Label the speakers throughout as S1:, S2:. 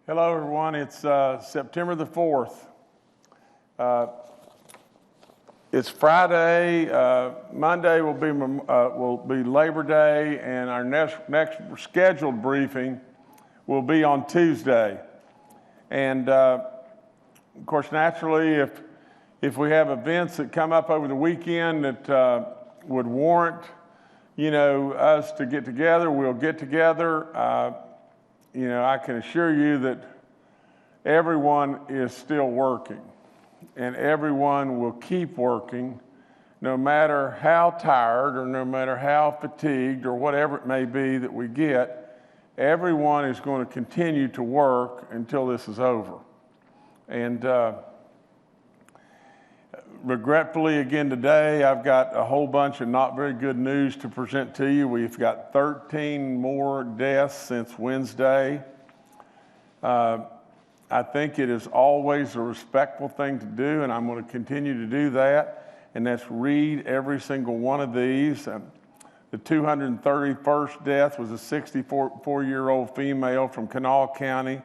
S1: Hello, everyone. It's September the 4th. It's Friday. Monday will be Labor Day, and our next scheduled briefing will be on Tuesday. And of course, naturally, if we have events that come up over the weekend that would warrant, us to get together, we'll get together. I can assure you that everyone is still working, and everyone will keep working no matter how tired or no matter how fatigued or whatever it may be that we get. Everyone is going to continue to work until this is over. And regretfully, again today, I've got a whole bunch of not very good news to present to you. We've got 13 more deaths since Wednesday. I think it is always a respectful thing to do, and I'm going to continue to do that, and that's read every single one of these. The 231st death was a 64-year-old female from Kanawha County.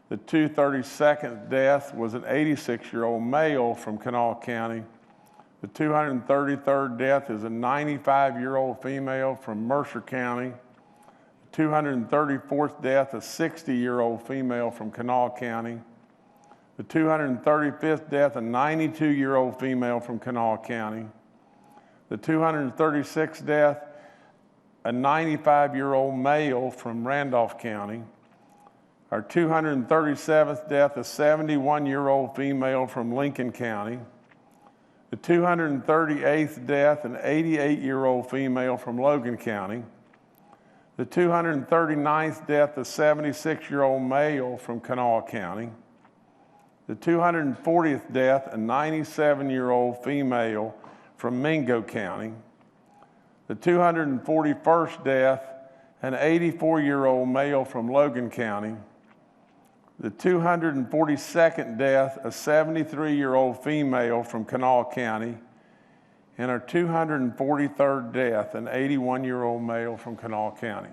S1: The 232nd death was an 86-year-old male from Kanawha County. The 233rd death is a 95-year-old female from Mercer County. The 234th death, a 60-year-old female from Kanawha County. The 235th death, a 92-year-old female from Kanawha County. The 236th death, a 95-year-old male from Randolph County. Our 237th death, a 71-year-old female from Lincoln County. The 238th death, an 88-year-old female from Logan County. The 239th death, a 76-year-old male from Kanawha County. The 240th death, a 97-year-old female from Mingo County. The 241st death, an 84-year-old male from Logan County. The 242nd death, a 73-year-old female from Kanawha County. And our 243rd death, an 81-year-old male from Kanawha County.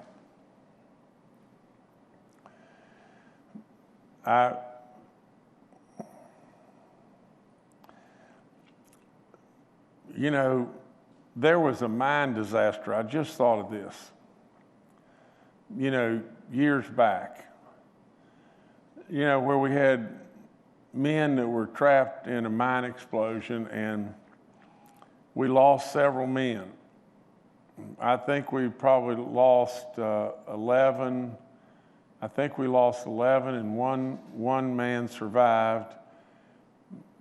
S1: There was a mine disaster. I just thought of this. Years back. Where we had men that were trapped in a mine explosion, and we lost several men. I think we probably lost 11. I think we lost 11, and one man survived.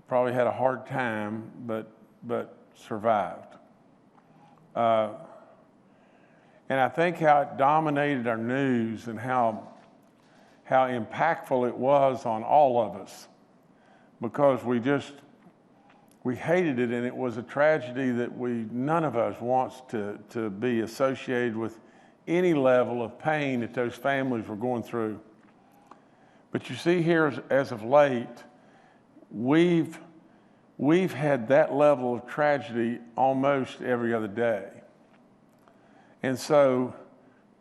S1: Probably had a hard time, but survived. And I think how it dominated our news and how impactful it was on all of us, because we hated it, and it was a tragedy that none of us wants to be associated with any level of pain that those families were going through. But you see here, as of late, we've had that level of tragedy almost every other day. And so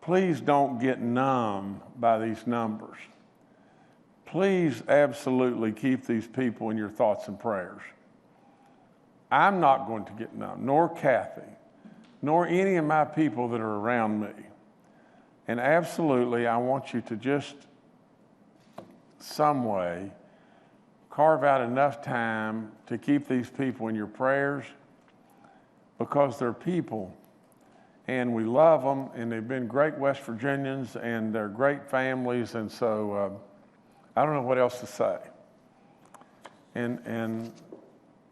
S1: please don't get numb by these numbers. Please absolutely keep these people in your thoughts and prayers. I'm not going to get numb, nor Kathy, nor any of my people that are around me. And absolutely, I want you to just some way carve out enough time to keep these people in your prayers, because they're people and we love them, and they've been great West Virginians, and they're great families. And so I don't know what else to say.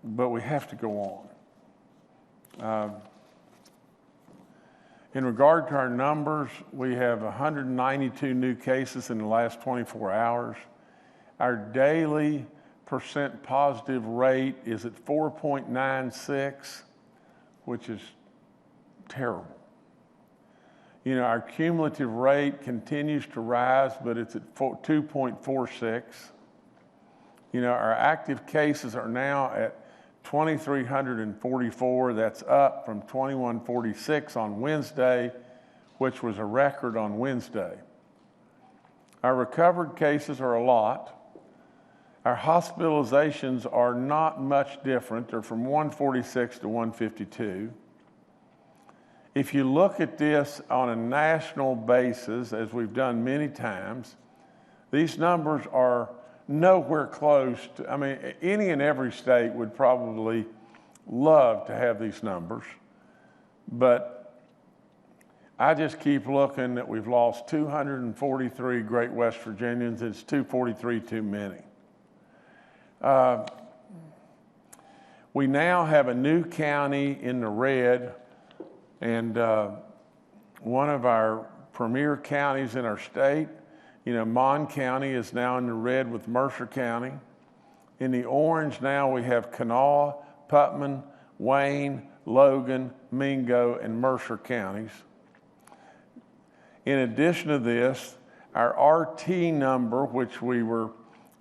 S1: But we have to go on. In regard to our numbers, we have 192 new cases in the last 24 hours. Our daily percent positive rate is at 4.96, which is terrible. You know, our cumulative rate continues to rise, but it's at 2.46. You know, our active cases are now at 2,344. That's up from 2,146 on Wednesday, which was a record on Wednesday. Our recovered cases are a lot. Our hospitalizations are not much different. They're from 146 to 152. If you look at this on a national basis, as we've done many times, these numbers are nowhere close to, I mean, any and every state would probably love to have these numbers, but I just keep looking that we've lost 243 great West Virginians. It's 243 too many. We now have a new county in the red, and one of our premier counties in our state. You know, Mon County is now in the red with Mercer County. In the orange now we have Kanawha, Putnam, Wayne, Logan, Mingo, and Mercer counties. In addition to this, our RT number, which we were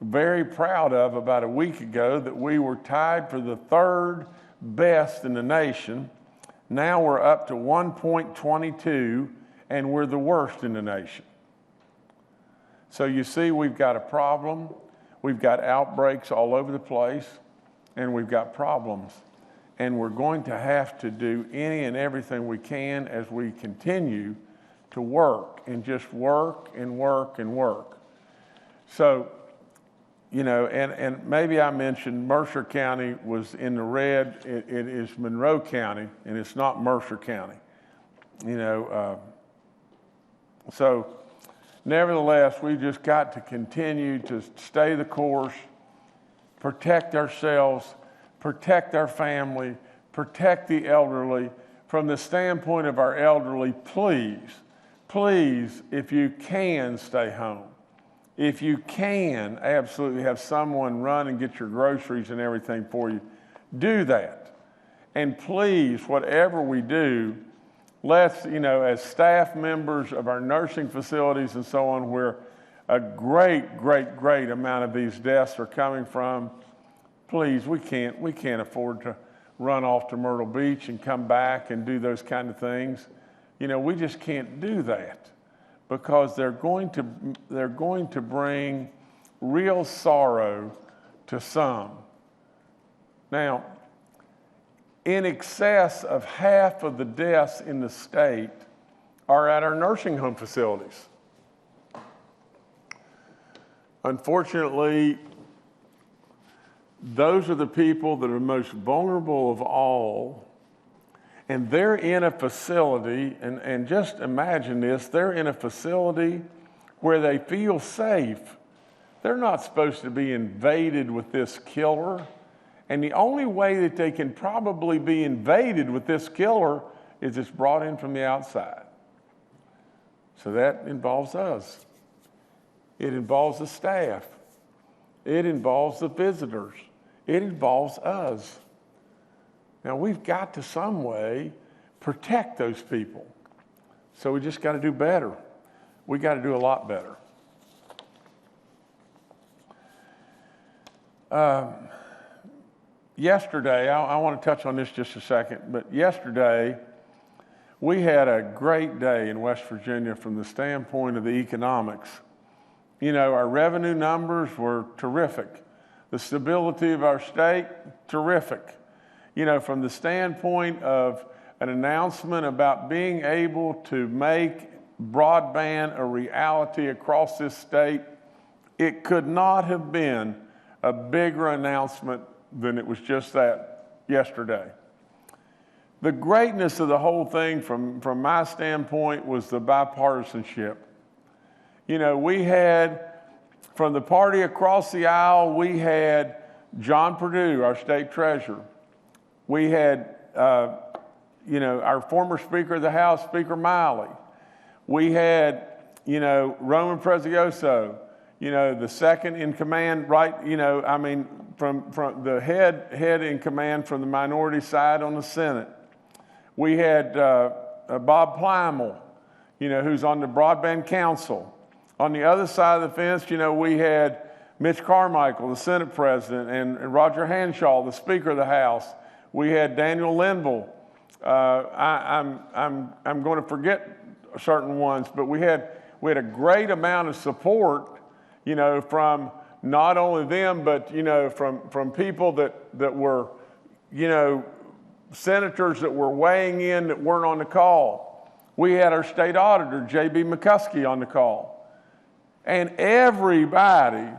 S1: very proud of about a week ago, that we were tied for the third best in the nation. Now we're up to 1.22, and we're the worst in the nation. So you see, we've got a problem. We've got outbreaks all over the place, and we've got problems. And we're going to have to do any and everything we can as we continue to work, and just work and work and work. So, you know, and maybe I mentioned Mercer County was in the red. It is Monroe County, and it's not Mercer County. You know, so nevertheless, we've just got to continue to stay the course, protect ourselves, protect our family, protect the elderly. From the standpoint of our elderly, please, if you can, stay home. If you can, absolutely have someone run and get your groceries and everything for you, do that. And please, whatever we do, let's, you know, as staff members of our nursing facilities and so on, where a great amount of these deaths are coming from, please, we can't afford to run off to Myrtle Beach and come back and do those kind of things. You know, we just can't do that, because they're going to bring real sorrow to some. Now, in excess of half of the deaths in the state are at our nursing home facilities. Unfortunately, those are the people that are most vulnerable of all, and they're in a facility, and just imagine this, they're in a facility where they feel safe. They're not supposed to be invaded with this killer, and the only way that they can probably be invaded with this killer is it's brought in from the outside. So that involves us. It involves the staff. It involves the visitors. It involves us. Now, we've got to some way protect those people. So we just got to do better. We got to do a lot better. Yesterday, I want to touch on this just a second, but yesterday, we had a great day in West Virginia from the standpoint of the economics. You know, our revenue numbers were terrific. The stability of our state, terrific. You know, from the standpoint of an announcement about being able to make broadband a reality across this state, it could not have been a bigger announcement than it was just that yesterday. The greatness of the whole thing from my standpoint was the bipartisanship. You know, we had, from the party across the aisle, we had John Perdue, our state treasurer. We had, our former Speaker of the House, Speaker Miley. We had, Roman Prezioso, the second in command, right, from the head in command from the minority side on the Senate. We had Bob Plymel, who's on the Broadband Council. On the other side of the fence, we had Mitch Carmichael, the Senate President, and Roger Hanshaw, the Speaker of the House. We had Daniel Linville. I'm going to forget certain ones, but we had a great amount of support, from not only them, but from people that were, senators that were weighing in that weren't on the call. We had our state auditor, J.B. McCuskey, on the call. And everybody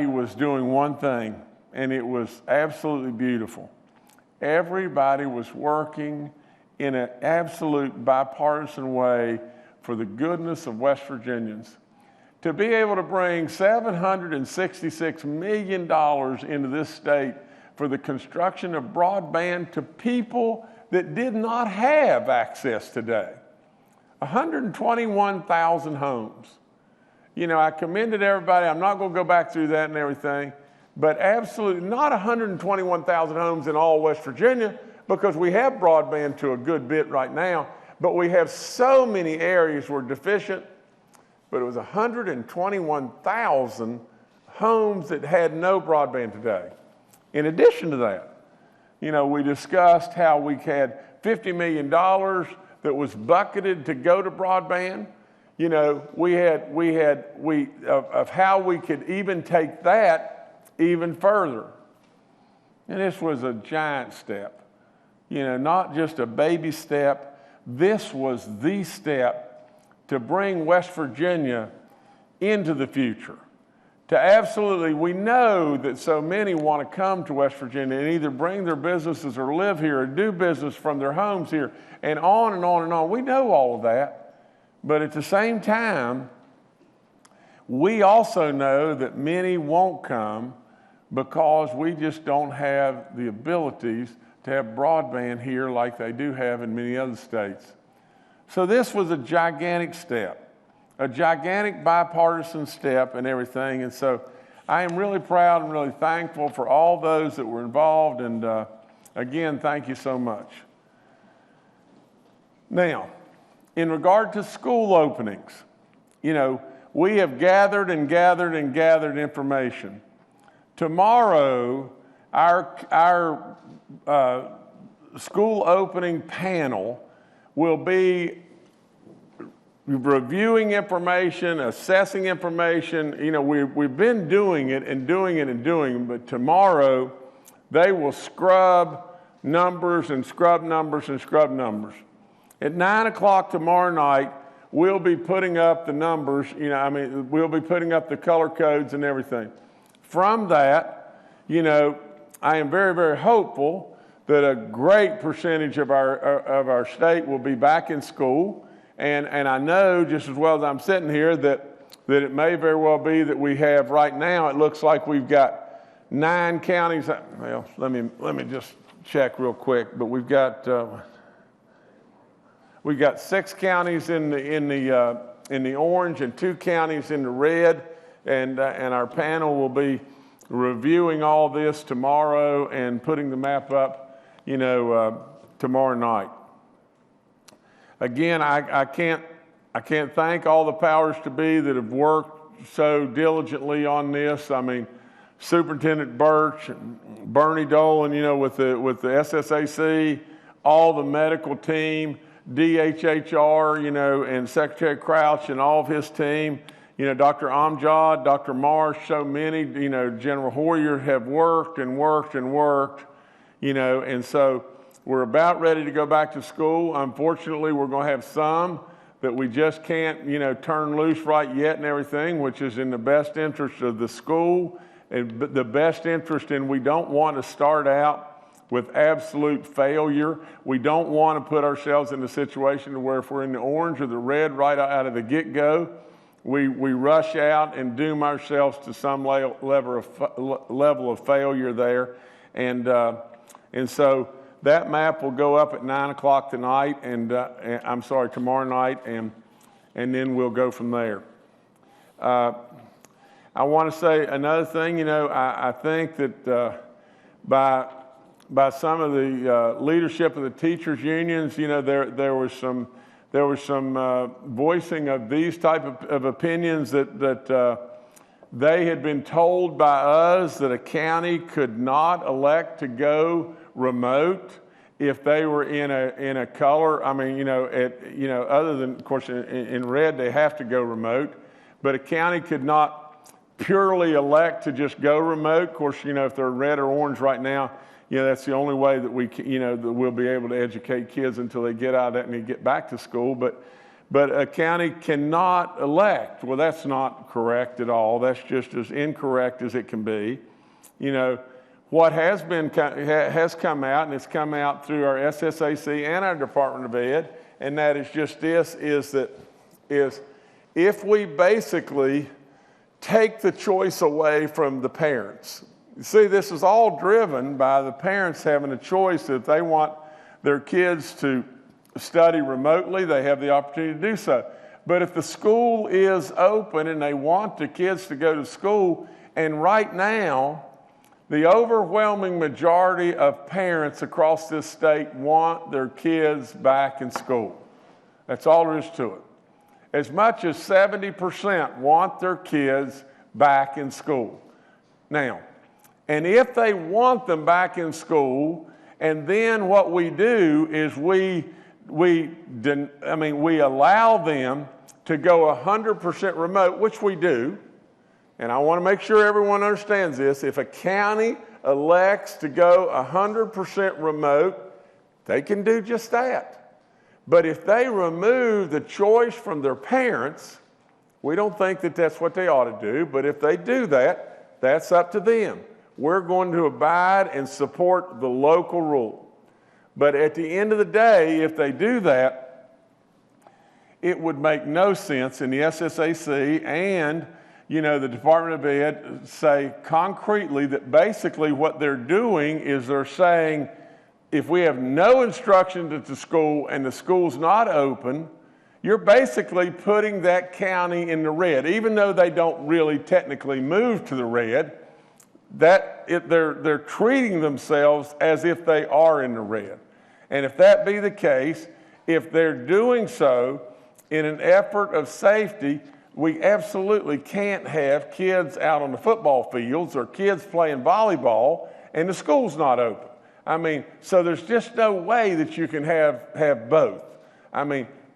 S1: was doing one thing, and it was absolutely beautiful. Everybody was working in an absolute bipartisan way for the goodness of West Virginians. To be able to bring $766 million into this state for the construction of broadband to people that did not have access today. 121,000 homes. I commended everybody. I'm not going to go back through that and everything, but absolutely not 121,000 homes in all West Virginia, because we have broadband to a good bit right now, but we have so many areas we're deficient. But it was 121,000 homes that had no broadband today. In addition to that, we discussed how we had $50 million that was bucketed to go to broadband. Of how we could even take that even further. And this was a giant step, not just a baby step. This was the step to bring West Virginia into the future. We know that so many want to come to West Virginia and either bring their businesses or live here or do business from their homes here, and on and on and on. We know all of that. But at the same time, we also know that many won't come because we just don't have the abilities to have broadband here like they do have in many other states. So this was a gigantic step, a gigantic bipartisan step and everything. And so I am really proud and really thankful for all those that were involved. And again, thank you so much. Now, in regard to school openings, we have gathered and gathered and gathered information. Tomorrow, our school opening panel will be reviewing information, assessing information. We've been doing it, but tomorrow they will scrub numbers and scrub numbers and scrub numbers. At 9 o'clock tomorrow night, we'll be putting up the numbers, we'll be putting up the color codes and everything. From that, I am very, very hopeful that a great percentage of our state will be back in school. And I know just as well as I'm sitting here that it may very well be that we have right now, it looks like we've got 9 counties. Well, let me just check real quick, but we've got, We've got 6 counties in the orange and 2 counties in the red, and our panel will be reviewing all this tomorrow and putting the map up, tomorrow night. Again, I can't thank all the powers to be that have worked so diligently on this. I mean, Superintendent Birch and Bernie Dolan, with the SSAC, all the medical team, DHHR, and Secretary Crouch and all of his team, Dr. Amjad, Dr. Marsh, so many, General Hoyer have worked and worked and worked, and so we're about ready to go back to school. Unfortunately, we're going to have some that we just can't, turn loose right yet and everything, which is in the best interest of the school and the best interest in, we don't want to start out with absolute failure. We don't want to put ourselves in a situation where if we're in the orange or the red right out of the get-go, we rush out and doom ourselves to some level of failure there. And so that map will go up at 9 o'clock tonight, tomorrow night, and then we'll go from there. I want to say another thing, I think that by some of the leadership of the teachers' unions, there was some voicing of these type of opinions that they had been told by us that a county could not elect to go remote if they were in a color. I mean, other than, of course, in red they have to go remote, but a county could not purely elect to just go remote. Of course, if they're red or orange right now, that's the only way that we can, that we'll be able to educate kids until they get out of that and they get back to school. But a county cannot elect. Well, that's not correct at all. That's just as incorrect as it can be. What has come out, and it's come out through our SSAC and our Department of Ed, and that is just this, is if we basically take the choice away from the parents. You see, this is all driven by the parents having a choice. If they want their kids to study remotely, they have the opportunity to do so. But if the school is open and they want the kids to go to school, and right now, the overwhelming majority of parents across this state want their kids back in school. That's all there is to it. As much as 70% want their kids back in school. Now, and if they want them back in school, and then what we do is we allow them to go 100% remote, which we do. And I want to make sure everyone understands this. If a county elects to go 100% remote, they can do just that. But if they remove the choice from their parents, we don't think that that's what they ought to do. But if they do that, that's up to them. We're going to abide and support the local rule. But at the end of the day, if they do that, it would make no sense in the SSAC and the Department of Ed say concretely that basically what they're doing is they're saying, if we have no instruction at the school and the school's not open, you're basically putting that county in the red. Even though they don't really technically move to the red, they're treating themselves as if they are in the red. And if that be the case, if they're doing so in an effort of safety, we absolutely can't have kids out on the football fields or kids playing volleyball and the school's not open. So there's just no way that you can have both.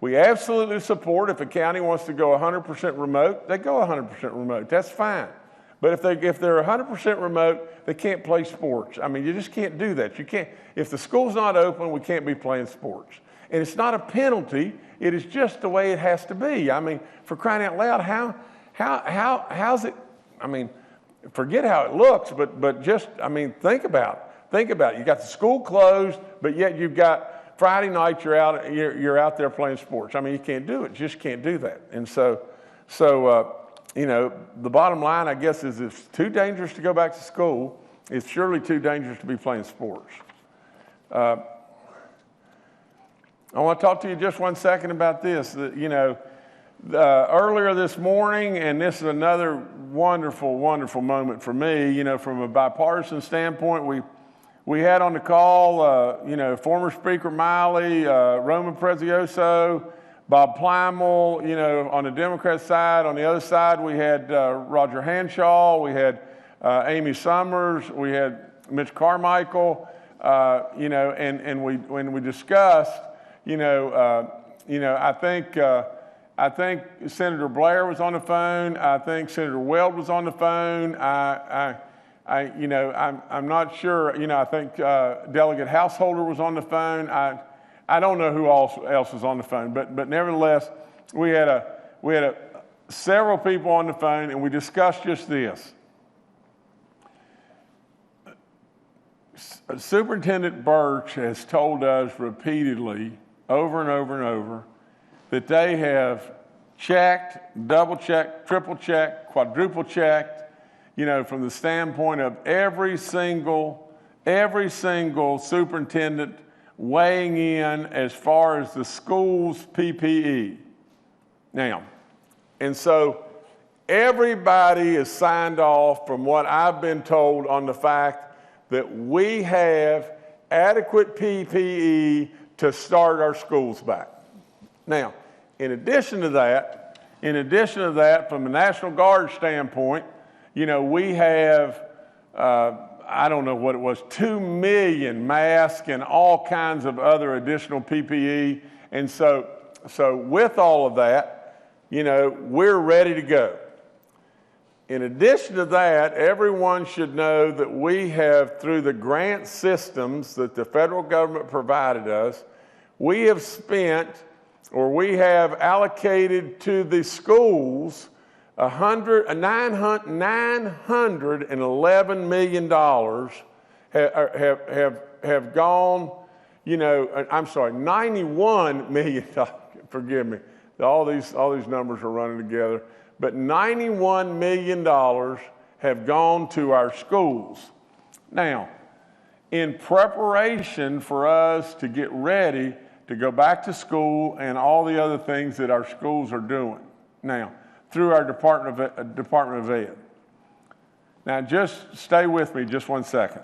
S1: We absolutely support if a county wants to go 100% remote, they go 100% remote. That's fine. But if they're 100% remote, they can't play sports. You just can't do that. You can't. If the school's not open, we can't be playing sports. And it's not a penalty. It is just the way it has to be. For crying out loud, how's it? Forget how it looks, but just think about it. Think about it. You got the school closed, but yet you've got Friday night. You're out there playing sports. You can't do it. You just can't do that. And so the bottom line, I guess, is it's too dangerous to go back to school. It's surely too dangerous to be playing sports. I want to talk to you just 1 second about this. Earlier this morning, and this is another wonderful, wonderful moment for me, from a bipartisan standpoint, we had on the call, former Speaker Miley, Roman Prezioso, Bob Plymel, on the Democrat side. On the other side, we had Roger Hanshaw, we had Amy Summers, we had Mitch Carmichael, and when we discussed, I think Senator Blair was on the phone. I think Senator Weld was on the phone. I'm not sure. I think Delegate Householder was on the phone. I don't know who else was on the phone, but nevertheless, we had several people on the phone, and we discussed just this. Superintendent Birch has told us repeatedly, over and over and over, that they have checked, double-checked, triple-checked, quadruple-checked, from the standpoint of every single superintendent weighing in as far as the school's PPE. Now, and so everybody is signed off from what I've been told on the fact that we have adequate PPE to start our schools back. Now, in addition to that, from a National Guard standpoint, we have, I don't know what it was, 2 million masks and all kinds of other additional PPE. And so with all of that, we're ready to go. In addition to that, everyone should know that we have, through the grant systems that the federal government provided us, we have allocated to the schools $911 million have gone, $91 million, forgive me, all these numbers are running together, but $91 million have gone to our schools. Now, in preparation for us to get ready to go back to school and all the other things that our schools are doing now through our Department of Ed. Now, just stay with me just 1 second.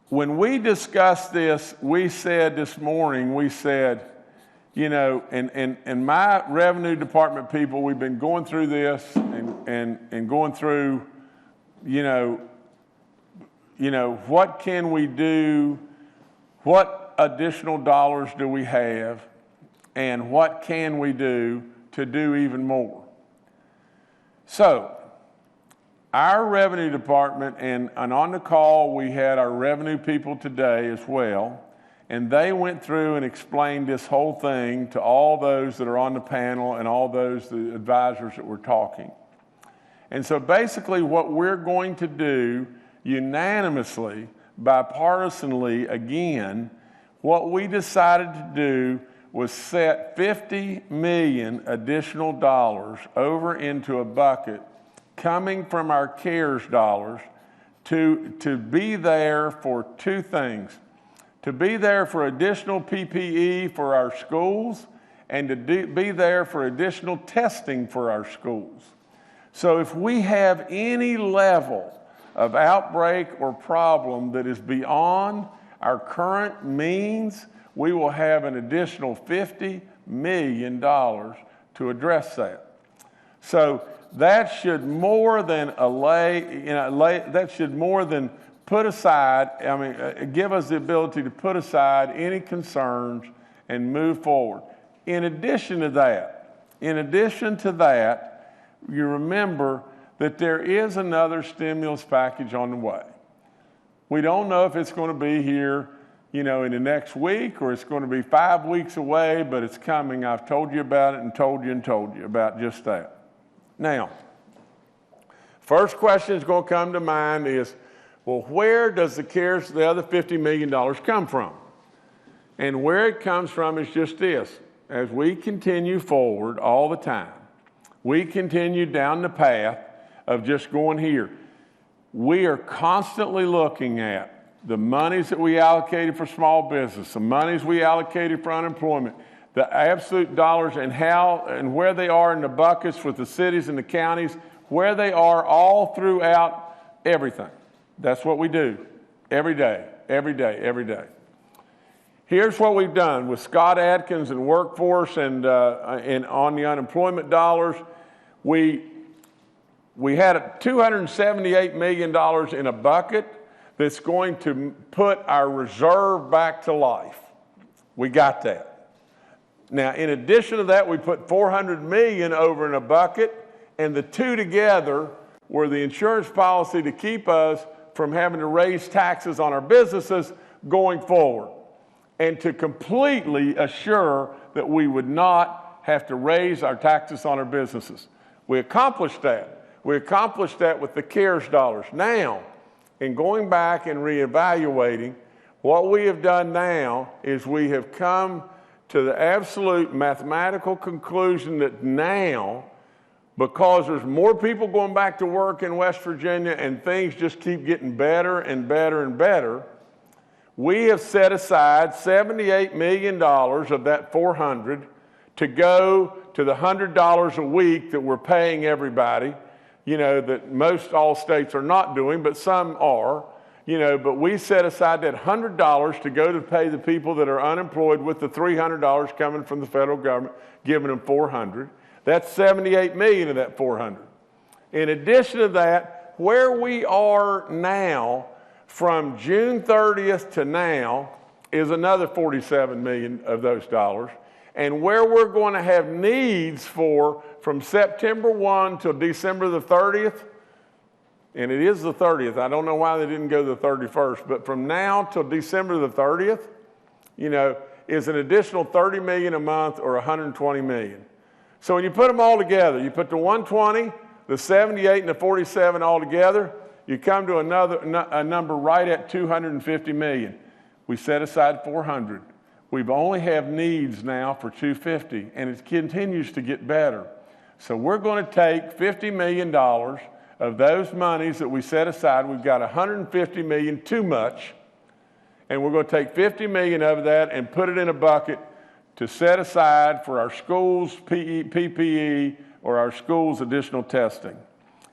S1: When we discussed this, we said this morning, and my revenue department people, we've been going through this and going through, what can we do? What additional dollars do we have? And what can we do to do even more? So, our revenue department, and on the call we had our revenue people today as well, and they went through and explained this whole thing to all those that are on the panel and all those the advisors that were talking. And so basically what we're going to do unanimously, bipartisanly again, what we decided to do was set $50 million additional dollars over into a bucket coming from our CARES dollars to be there for two things. To be there for additional PPE for our schools and to be there for additional testing for our schools. So if we have any level of outbreak or problem that is beyond our current means, we will have an additional $50 million to address that. So that should more than that should more than put aside, give us the ability to put aside any concerns and move forward. In addition to that, you remember that there is another stimulus package on the way. We don't know if it's going to be here, in the next week, or it's going to be 5 weeks away, but it's coming. I've told you about it and told you about just that. Now, first question that's going to come to mind is, well, where does the other $50 million come from? And where it comes from is just this. As we continue forward all the time, we continue down the path of just going here. We are constantly looking at the monies that we allocated for small business, the monies we allocated for unemployment, the absolute dollars and how and where they are in the buckets with the cities and the counties, where they are all throughout everything. That's what we do every day, every day, every day. Here's what we've done with Scott Adkins and workforce and on the unemployment dollars. We had $278 million in a bucket that's going to put our reserve back to life. We got that. Now, in addition to that, we put $400 million over in a bucket, and the two together were the insurance policy to keep us from having to raise taxes on our businesses going forward, and to completely assure that we would not have to raise our taxes on our businesses. We accomplished that. We accomplished that with the CARES dollars. Now, in going back and reevaluating, what we have done now is we have come to the absolute mathematical conclusion that now, because there's more people going back to work in West Virginia and things just keep getting better and better and better, we have set aside $78 million of that $400 to go to the $100 a week that we're paying everybody, that most all states are not doing, but some are. But we set aside that $100 to go to pay the people that are unemployed, with the $300 coming from the federal government, giving them $400. That's $78 million of that $400. In addition to that, where we are now from June 30th to now is another $47 million of those dollars. And where we're going to have needs for from September 1 till December the 30th, and it is the 30th. I don't know why they didn't go to the 31st, but from now till December the 30th, is an additional $30 million a month, or $120 million. So when you put them all together, you put the 120, the 78, and the 47 all together, you come to a number right at $250 million. We set aside $400. We only have needs now for $250, and it continues to get better. So we're going to take $50 million of those monies that we set aside. We've got $150 million too much, and we're going to take $50 million of that and put it in a bucket to set aside for our schools' PPE or our schools' additional testing.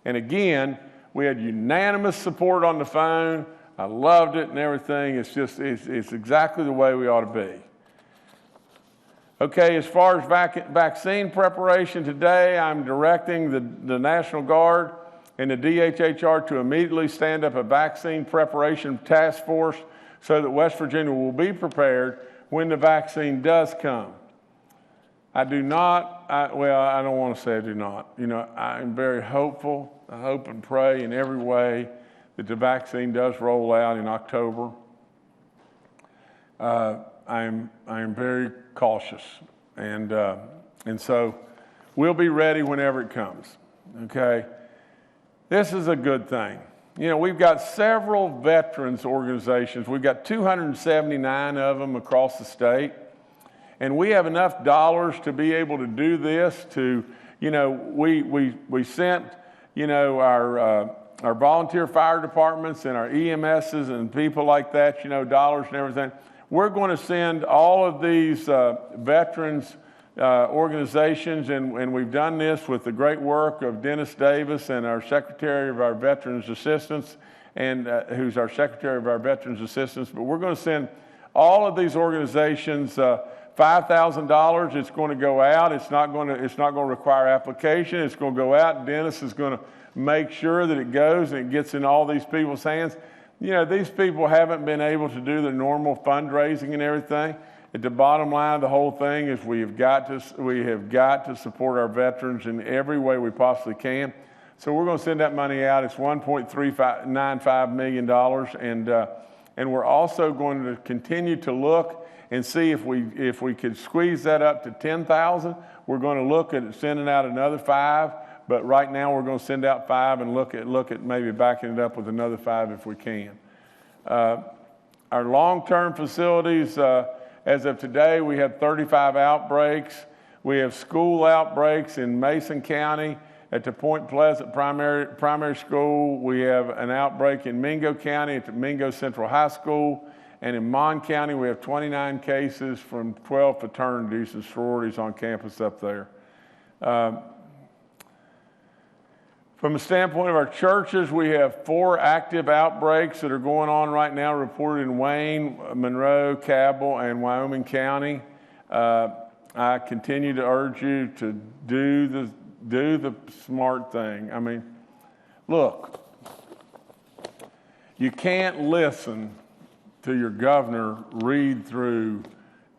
S1: And again, we had unanimous support on the phone. I loved it and everything. It's exactly the way we ought to be. Okay, as far as vaccine preparation today, I'm directing the National Guard and the DHHR to immediately stand up a vaccine preparation task force so that West Virginia will be prepared when the vaccine does come. I don't want to say I do not. I'm very hopeful. I hope and pray in every way that the vaccine does roll out in October. I'm very cautious, and so we'll be ready whenever it comes. Okay, this is a good thing. We've got several veterans organizations. We've got 279 of them across the state, and we have enough dollars to be able to do this. We sent our volunteer fire departments and our EMSs and people like that, dollars and everything. We're going to send all of these veterans organizations, and we've done this with the great work of Dennis Davis and our Secretary of our Veterans Assistance, and who's our Secretary of our Veterans Assistance. But we're going to send all of these organizations $5,000. It's going to go out. It's not going to require application. It's going to go out. Dennis is going to make sure that it goes and it gets in all these people's hands. These people haven't been able to do the normal fundraising and everything. At the bottom line of the whole thing is we have got to support our veterans in every way we possibly can. So we're going to send that money out. It's $1.395 million, and we're also going to continue to look and see if we could squeeze that up to 10,000. We're going to look at sending out another 5. But right now we're going to send out 5 and look at maybe backing it up with another 5 if we can. Our long-term facilities, as of today, we have 35 outbreaks. We have school outbreaks in Mason County At the Point Pleasant primary school, we have an outbreak in Mingo County at the Mingo Central High School. And in Mon County, we have 29 cases from 12 fraternities and sororities on campus up there. From the standpoint of our churches, we have 4 active outbreaks that are going on right now, reported in Wayne, Monroe, Cabell, and Wyoming County. I continue to urge you to do the smart thing. I mean, look, you can't listen to your governor read through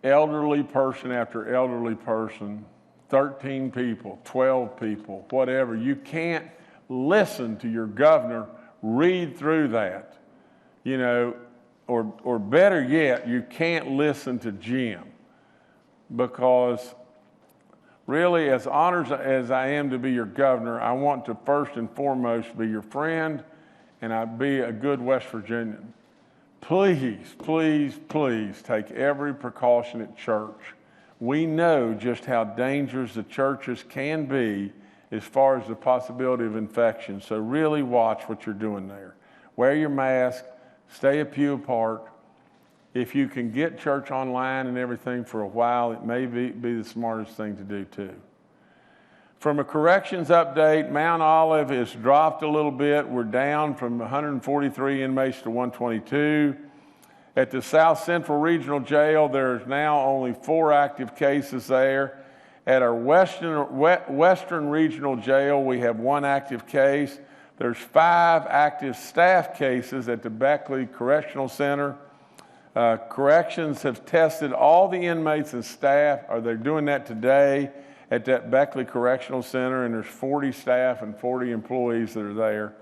S1: elderly person after elderly person, 13 people, 12 people, whatever. You can't listen to your governor read through that, you know, or better yet, you can't listen to Jim, because really, as honored as I am to be your governor, I want to first and foremost be your friend, and I be a good West Virginian. Please, please, please take every precaution at church. We know just how dangerous the churches can be as far as the possibility of infection. So really watch what you're doing there. Wear your mask, stay a pew apart. If you can get church online and everything for a while, it may be the smartest thing to do too. From a corrections update, Mount Olive has dropped a little bit. We're down from 143 inmates to 122. At the South Central Regional Jail, there's now only 4 active cases there. At our Western Regional Jail, we have 1 active case. There's 5 active staff cases at the Beckley Correctional Center. Corrections have tested all the inmates and staff, or they're doing that today at that Beckley Correctional Center, and there's 40 staff and 40 employees that are there.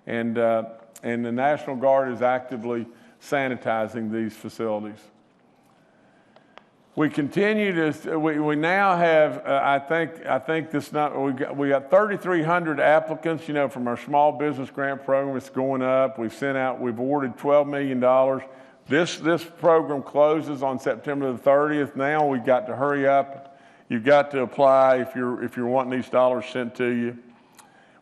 S1: And the National Guard is actively sanitizing these facilities. We continue to, we now have, I think this not, we got 3,300 applicants, you know, from our small business grant program. It's going up. We've awarded $12 million. This program closes on September the 30th. Now we've got to hurry up. You've got to apply if you're wanting these dollars sent to you.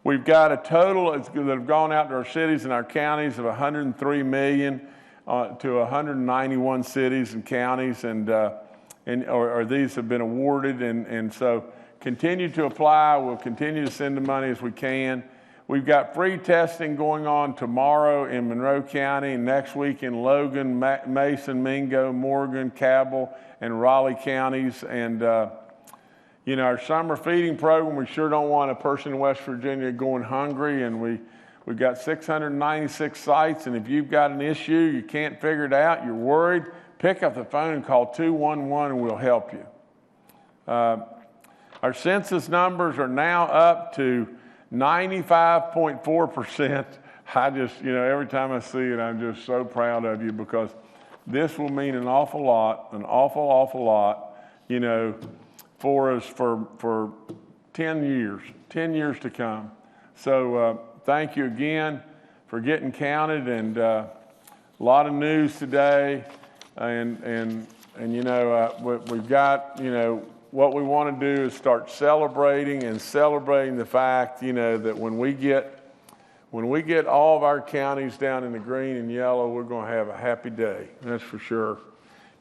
S1: We've got a total that have gone out to our cities and our counties of $103 million to 191 cities and counties, or these have been awarded, and so continue to apply. We'll continue to send the money as we can. We've got free testing going on tomorrow in Monroe County, next week in Logan, Mason, Mingo, Morgan, Cabell, and Raleigh counties. And you know, our summer feeding program, we sure don't want a person in West Virginia going hungry, and we've got 696 sites, and if you've got an issue, you can't figure it out, you're worried, pick up the phone and call 211 and we'll help you. Our census numbers are now up to 95.4%. I just, you know, every time I see it, I'm just so proud of you, because this will mean an awful lot, you know, for us for 10 years to come. So thank you again for getting counted, and a lot of news today, and you know, we've got, you know, what we want to do is start celebrating the fact, you know, that when we get all of our counties down in the green and yellow, we're going to have a happy day. That's for sure.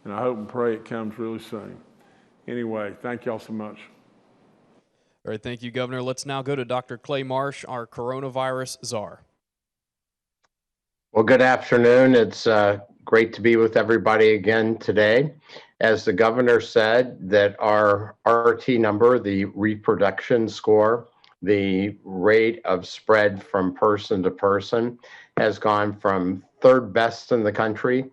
S1: And I hope and pray it comes really soon. Anyway, thank y'all so much.
S2: All right, thank you, Governor. Let's now go to Dr. Clay Marsh, our coronavirus czar.
S3: Well, good afternoon. It's great to be with everybody again today. As the governor said, that our RT number, the reproduction score, the rate of spread from person to person, has gone from 3rd best in the country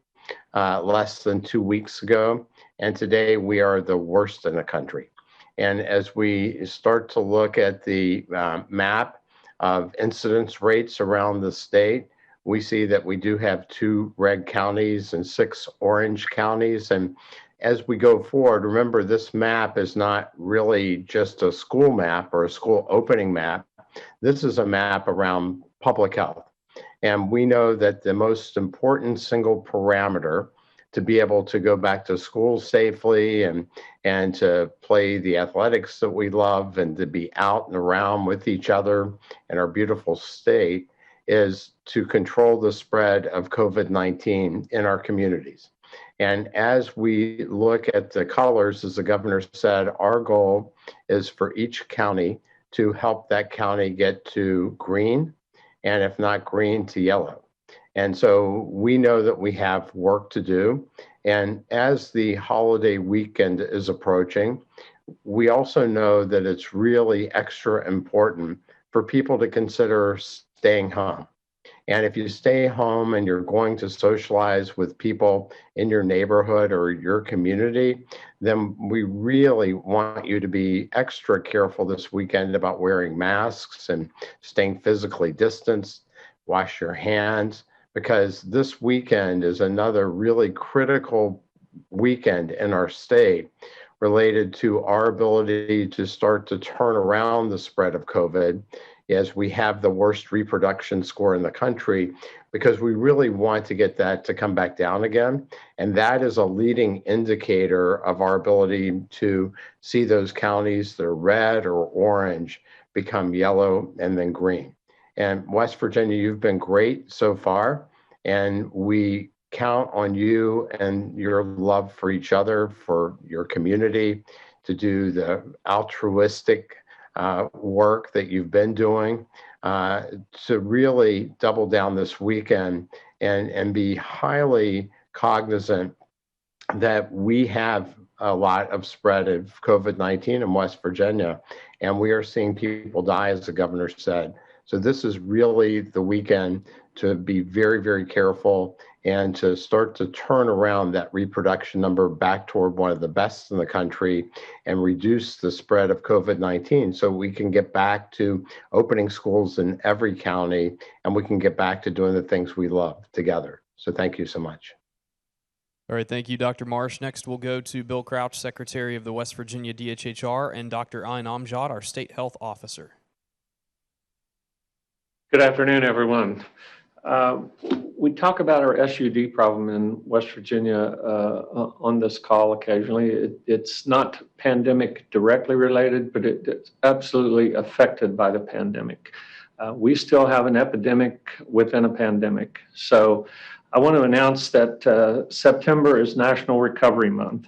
S3: less than 2 weeks ago, and today we are the worst in the country. And as we start to look at the map of incidence rates around the state, we see that we do have 2 red counties and 6 orange counties. And as we go forward, remember, this map is not really just a school map or a school opening map. This is a map around public health. And we know that the most important single parameter to be able to go back to school safely and to play the athletics that we love and to be out and around with each other in our beautiful state is to control the spread of COVID-19 in our communities. And as we look at the colors, as the governor said, our goal is for each county to help that county get to green, and if not green, to yellow. And so we know that we have work to do. And as the holiday weekend is approaching, we also know that it's really extra important for people to consider staying home. And if you stay home and you're going to socialize with people in your neighborhood or your community, then we really want you to be extra careful this weekend about wearing masks and staying physically distanced, wash your hands, because this weekend is another really critical weekend in our state related to our ability to start to turn around the spread of COVID, as we have the worst reproduction score in the country, because we really want to get that to come back down again. And that is a leading indicator of our ability to see those counties that are red or orange become yellow and then green. And West Virginia, you've been great so far, and we count on you and your love for each other, for your community, to do the altruistic work that you've been doing, to really double down this weekend and be highly cognizant that we have a lot of spread of COVID-19 in West Virginia, and we are seeing people die, as the governor said. So this is really the weekend to be very, very careful and to start to turn around that reproduction number back toward one of the best in the country and reduce the spread of COVID-19 so we can get back to opening schools in every county and we can get back to doing the things we love together. So thank you so much.
S2: All right, thank you, Dr. Marsh. Next, we'll go to Bill Crouch, Secretary of the West Virginia DHHR, and Dr. Ayn Amjad, our State Health Officer.
S4: Good afternoon, everyone. We talk about our SUD problem in West Virginia on this call occasionally. It's not pandemic directly related, but it's absolutely affected by the pandemic. We still have an epidemic within a pandemic. So I want to announce that September is National Recovery Month.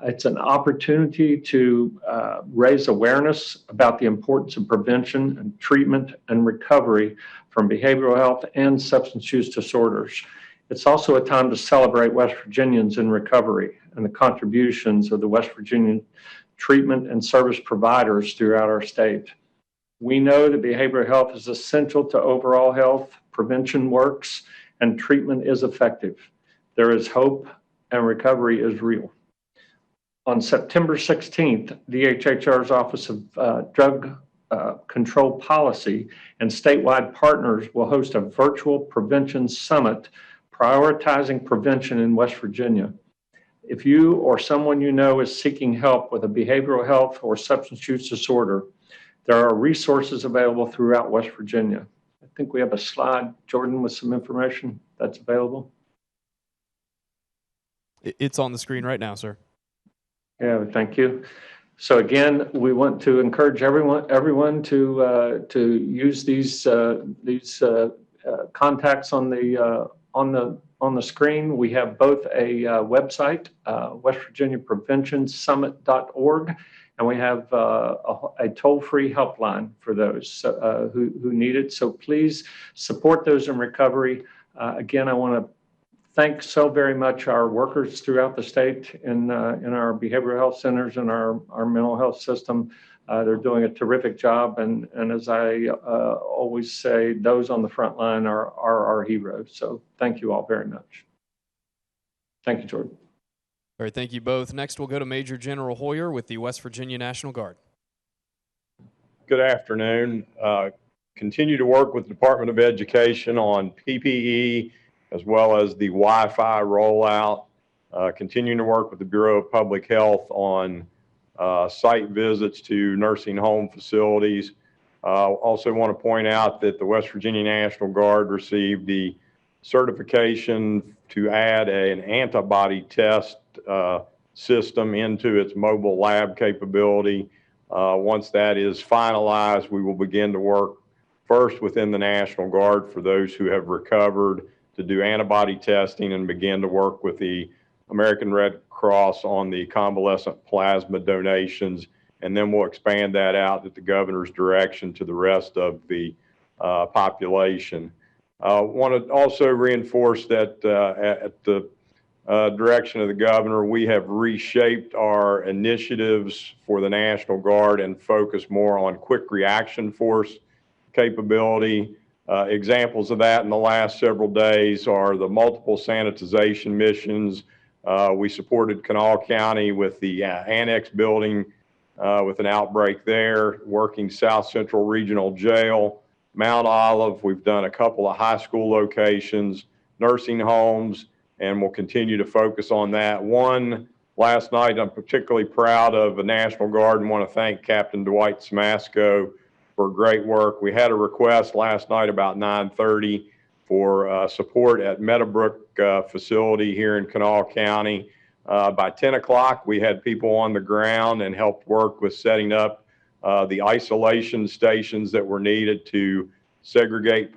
S4: It's an opportunity to raise awareness about the importance of prevention and treatment and recovery from behavioral health and substance use disorders. It's also a time to celebrate West Virginians in recovery and the contributions of the West Virginian treatment and service providers throughout our state. We know that behavioral health is essential to overall health, prevention works, and treatment is effective. There is hope and recovery is real. On September 16th, DHHR's Office of Drug Control Policy and statewide partners will host a virtual prevention summit prioritizing prevention in West Virginia. If you or someone you know is seeking help with a behavioral health or substance use disorder, there are resources available throughout West Virginia. I think we have a slide, Jordan, with some information that's available.
S2: It's on the screen right now, sir.
S4: Yeah, thank you. So again, we want to encourage everyone to use these contacts on the screen. We have both a website, westvirginiapreventionsummit.org, and we have a toll-free helpline for those who need it. So please support those in recovery. Again, I want to thank so very much our workers throughout the state in our behavioral health centers and our mental health system. They're doing a terrific job. And as I always say, those on the front line are our heroes. So thank you all very much. Thank you, Jordan.
S2: All right, thank you both. Next, we'll go to Major General Hoyer with the West Virginia National Guard.
S5: Good afternoon. Continue to work with the Department of Education on PPE as well as the Wi-Fi rollout. Continuing to work with the Bureau of Public Health on site visits to nursing home facilities. Also want to point out that the West Virginia National Guard received the certification to add an antibody test system into its mobile lab capability. Once that is finalized, we will begin to work first within the National Guard for those who have recovered to do antibody testing and begin to work with the American Red Cross on the convalescent plasma donations. And then we'll expand that out at the governor's direction to the rest of the population. Want to also reinforce that at the direction of the governor, we have reshaped our initiatives for the National Guard and focus more on quick reaction force capability. Examples of that in the last several days are the multiple sanitization missions. We supported Kanawha County with the annex building with an outbreak there, working South Central Regional Jail, Mount Olive. We've done a couple of high school locations, nursing homes, and we'll continue to focus on that. One last night, I'm particularly proud of the National Guard and want to thank Captain Dwight Smasco for great work. We had a request last night about 9:30 for support at Meadowbrook facility here in Kanawha County. By 10 o'clock, we had people on the ground and helped work with setting up the isolation stations that were needed to segregate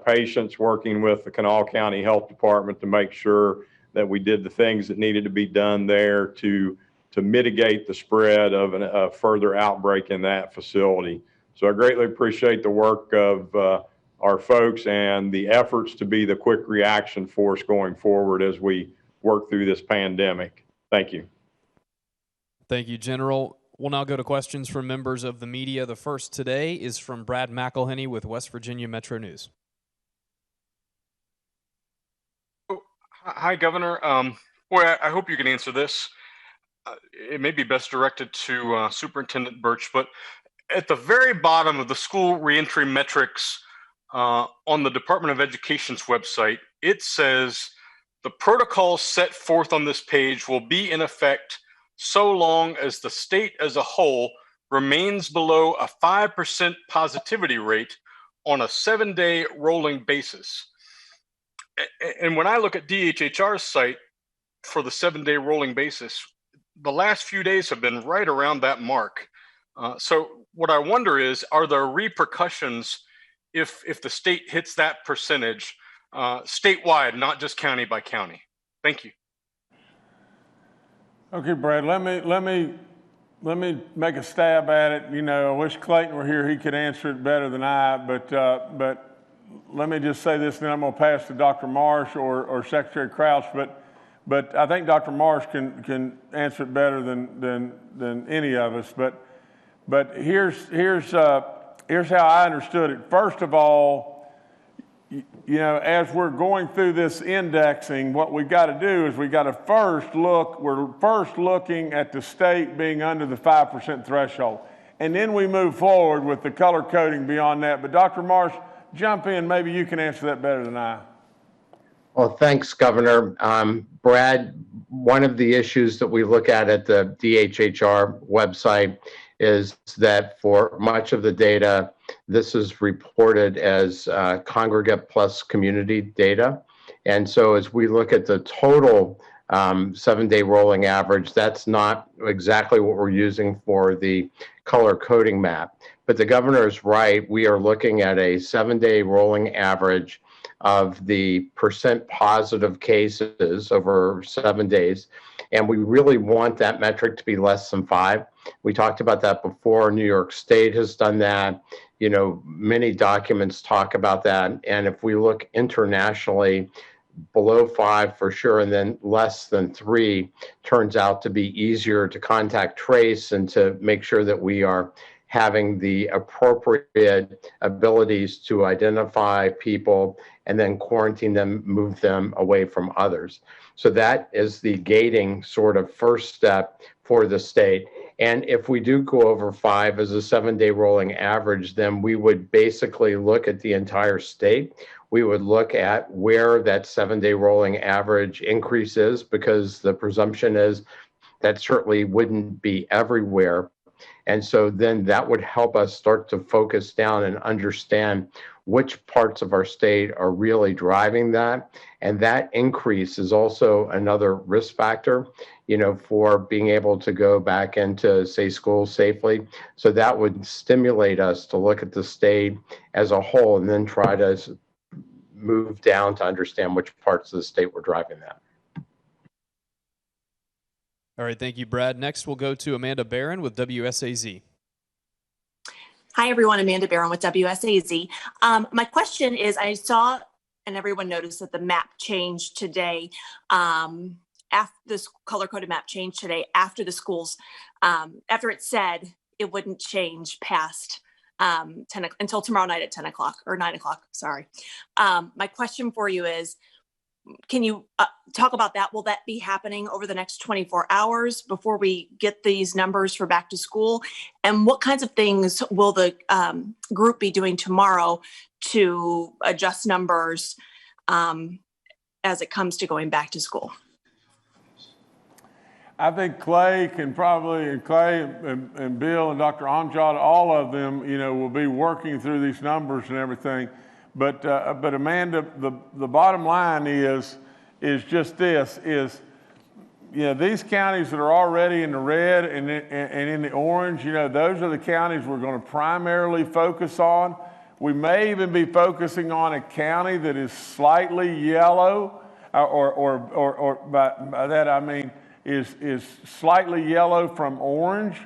S5: patients, working with the Kanawha County Health Department to make sure that we did the things that needed to be done there to mitigate the spread of a further outbreak in that facility. So I greatly appreciate the work of our folks and the efforts to be the quick reaction force going forward as we work through this pandemic. Thank you.
S2: Thank you, General. We'll now go to questions from members of the media. The first today is from Brad McElhenney with West Virginia Metro News.
S6: Hi, Governor. Boy, I hope you can answer this. It may be best directed to Superintendent Birch, but at the very bottom of the school reentry metrics on the Department of Education's website, it says the protocols set forth on this page will be in effect so long as the state as a whole remains below a 5% positivity rate on a 7-day rolling basis. And when I look at DHHR's site for the 7-day rolling basis, the last few days have been right around that mark. So what I wonder is, are there repercussions if the state hits that percentage statewide, not just county by county? Thank you.
S1: Okay, Brad, let me make a stab at it. You know, I wish Clayton were here. He could answer it better than I, but let me just say this, then I'm going to pass to Dr. Marsh or Secretary Crouch, but I think Dr. Marsh can answer it better than any of us. But here's how I understood it. First of all, you know, as we're going through this indexing, what we've got to do is we're first looking at the state being under the 5% threshold. And then we move forward with the color coding beyond that. But Dr. Marsh, jump in. Maybe you can answer that better than I.
S3: Well, thanks, Governor. Brad, one of the issues that we look at the DHHR website is that for much of the data, this is reported as congregate plus community data. And so as we look at the total 7-day rolling average, that's not exactly what we're using for the color coding map. But the governor is right. We are looking at a 7-day rolling average of the percent positive cases over 7 days. And we really want that metric to be less than 5. We talked about that before. New York State has done that. You know, many documents talk about that. And if we look internationally, below 5 for sure, and then less than 3 turns out to be easier to contact trace and to make sure that we are having the appropriate abilities to identify people and then quarantine them, move them away from others. So that is the gating sort of first step for the state. And if we do go over 5 as a 7-day rolling average, then we would basically look at the entire state. We would look at where that 7-day rolling average increase is, because the presumption is that certainly wouldn't be everywhere. And so then that would help us start to focus down and understand which parts of our state are really driving that. And that increase is also another risk factor, for being able to go back into, say, schools safely. So that would stimulate us to look at the state as a whole and then try to move down to understand which parts of the state were driving that.
S2: All right, thank you, Brad. Next, we'll go to Amanda Barron with WSAZ.
S7: Hi, everyone. Amanda Barron with WSAZ. My question is, I saw, and everyone noticed that the map changed today. After this color-coded map changed today after the schools, after it said it wouldn't change past until tomorrow night at 10 o'clock or 9 o'clock. Sorry. My question for you is, can you talk about that? Will that be happening over the next 24 hours before we get these numbers for back to school? And what kinds of things will the group be doing tomorrow to adjust numbers as it comes to going back to school?
S1: I think Clay and Bill and Dr. Amjad, all of them, will be working through these numbers and everything. But Amanda, the bottom line is just this: these counties that are already in the red and in the orange, those are the counties we're going to primarily focus on. We may even be focusing on a county that is slightly yellow, or by that I mean is slightly yellow from orange,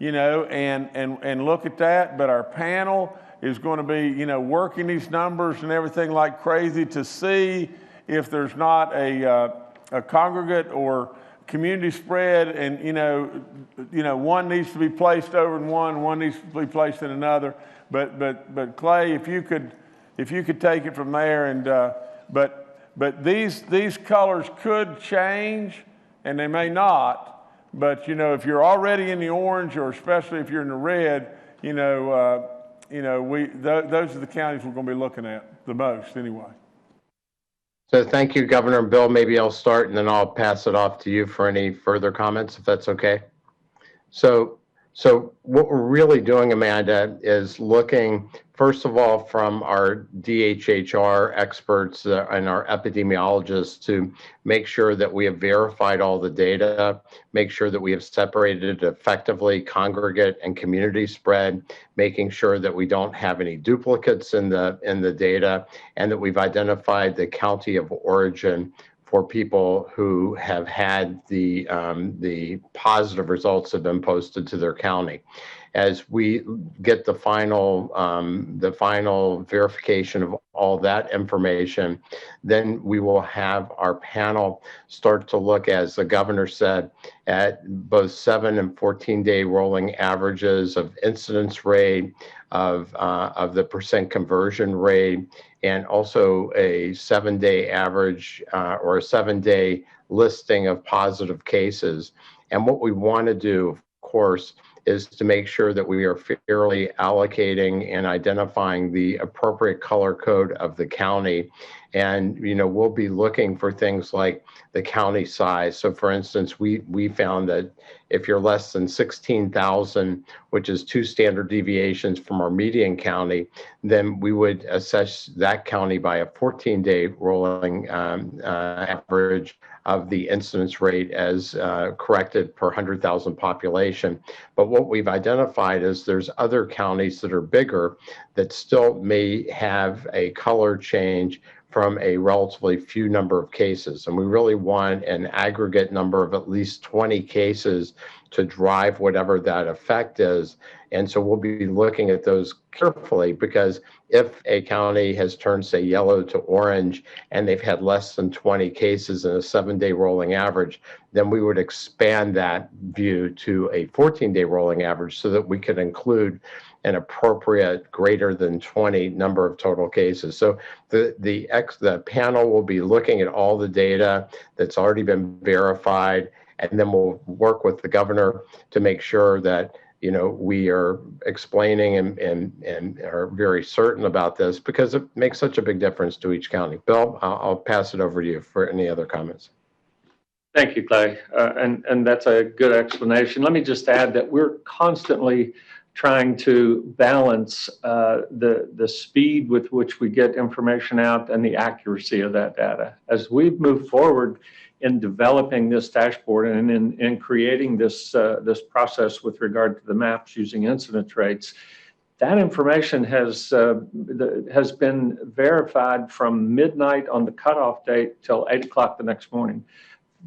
S1: and look at that. But our panel is going to be, working these numbers and everything like crazy to see if there's not a congregate or community spread, and one needs to be placed over in one needs to be placed in another. But Clay, if you could take it from there, and but these colors could change, and they may not. But if you're already in the orange, or especially if you're in the red, those are the counties we're going to be looking at the most anyway.
S3: So thank you, Governor. Bill, maybe I'll start and then I'll pass it off to you for any further comments, if that's okay. So what we're really doing, Amanda, is looking, first of all, from our DHHR experts and our epidemiologists to make sure that we have verified all the data, make sure that we have separated effectively congregate and community spread, making sure that we don't have any duplicates in the data, and that we've identified the county of origin for people who have had the positive results have been posted to their county. As we get the final verification of all that information, then we will have our panel start to look, as the governor said, at both 7 and 14-day rolling averages of incidence rate, of the percent conversion rate, and also a 7-day average or a 7-day listing of positive cases. And what we want to do, of course, is to make sure that we are fairly allocating and identifying the appropriate color code of the county. And, we'll be looking for things like the county size. So for instance, we found that if you're less than 16,000, which is 2 standard deviations from our median county, then we would assess that county by a 14-day rolling average of the incidence rate as corrected per 100,000 population. But what we've identified is there's other counties that are bigger that still may have a color change from a relatively few number of cases. And we really want an aggregate number of at least 20 cases to drive whatever that effect is. And so we'll be looking at those carefully, because if a county has turned, say, yellow to orange, and they've had less than 20 cases in a 7-day rolling average, then we would expand that view to a 14-day rolling average so that we could include an appropriate greater than 20 number of total cases. So the panel will be looking at all the data that's already been verified, and then we'll work with the governor to make sure that we are explaining and are very certain about this, because it makes such a big difference to each county. Bill, I'll pass it over to you for any other comments.
S4: Thank you, Clay. And that's a good explanation. Let me just add that we're constantly trying to balance the speed with which we get information out and the accuracy of that data. As we've moved forward in developing this dashboard and in creating this process with regard to the maps using incidence rates, that information has been verified from midnight on the cutoff date till 8 o'clock the next morning.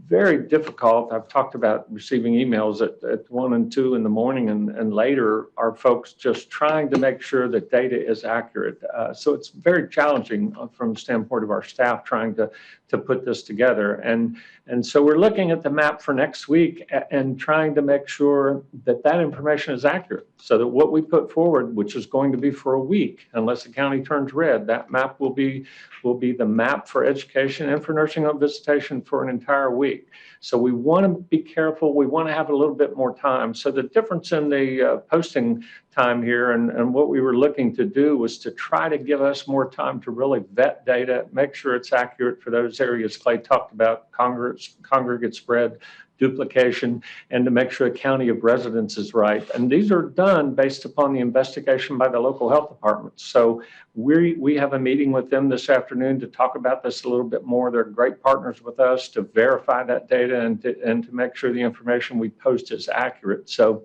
S4: Very difficult. I've talked about receiving emails at 1 and 2 in the morning and later are folks just trying to make sure that data is accurate. So it's very challenging from the standpoint of our staff trying to put this together. And so we're looking at the map for next week and trying to make sure that that information is accurate so that what we put forward, which is going to be for a week, unless the county turns red, that map will be the map for education and for nursing home visitation for an entire week. So we want to be careful. We want to have a little bit more time. So the difference in the posting time here and what we were looking to do was to try to give us more time to really vet data, make sure it's accurate for those areas Clay talked about, congregate spread, duplication, and to make sure the county of residence is right. And these are done based upon the investigation by the local health departments. So we have a meeting with them this afternoon to talk about this a little bit more. They're great partners with us to verify that data and to make sure the information we post is accurate. So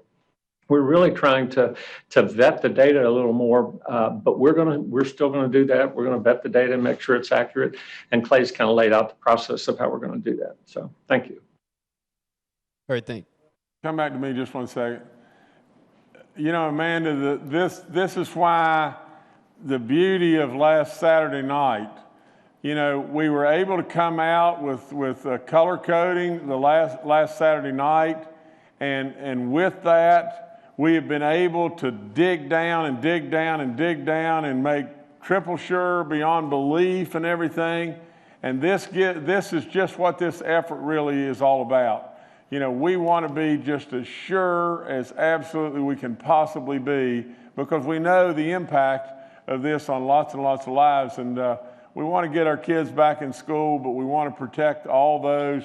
S4: we're really trying to vet the data a little more, but we're still going to do that. We're going to vet the data and make sure it's accurate. And Clay's kind of laid out the process of how we're going to do that. So thank you.
S2: All right, thank you.
S1: Come back to me just 1 second. You know, Amanda, this is why the beauty of last Saturday night, you know, we were able to come out with color coding the last Saturday night, and with that, we have been able to dig down and dig down and dig down and make triple sure beyond belief and everything. And this is just what this effort really is all about. You know, we want to be just as sure as absolutely we can possibly be because we know the impact of this on lots and lots of lives. And we want to get our kids back in school, but we want to protect all those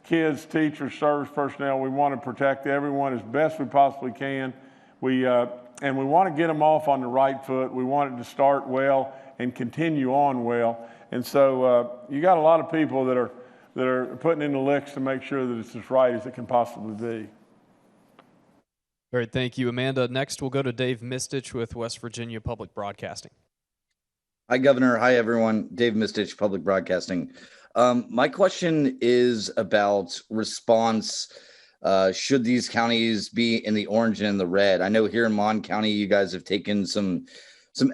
S1: kids, teachers, service personnel. We want to protect everyone as best we possibly can. And we want to get them off on the right foot. We want it to start well and continue on well. And so you got a lot of people that are putting in the licks to make sure that it's as right as it can possibly be.
S2: All right, thank you, Amanda. Next, we'll go to Dave Mistich with West Virginia Public Broadcasting.
S8: Hi, Governor. Hi, everyone. Dave Mistich, Public Broadcasting. My question is about response. Should these counties be in the orange and in the red? I know here in Mon County, you guys have taken some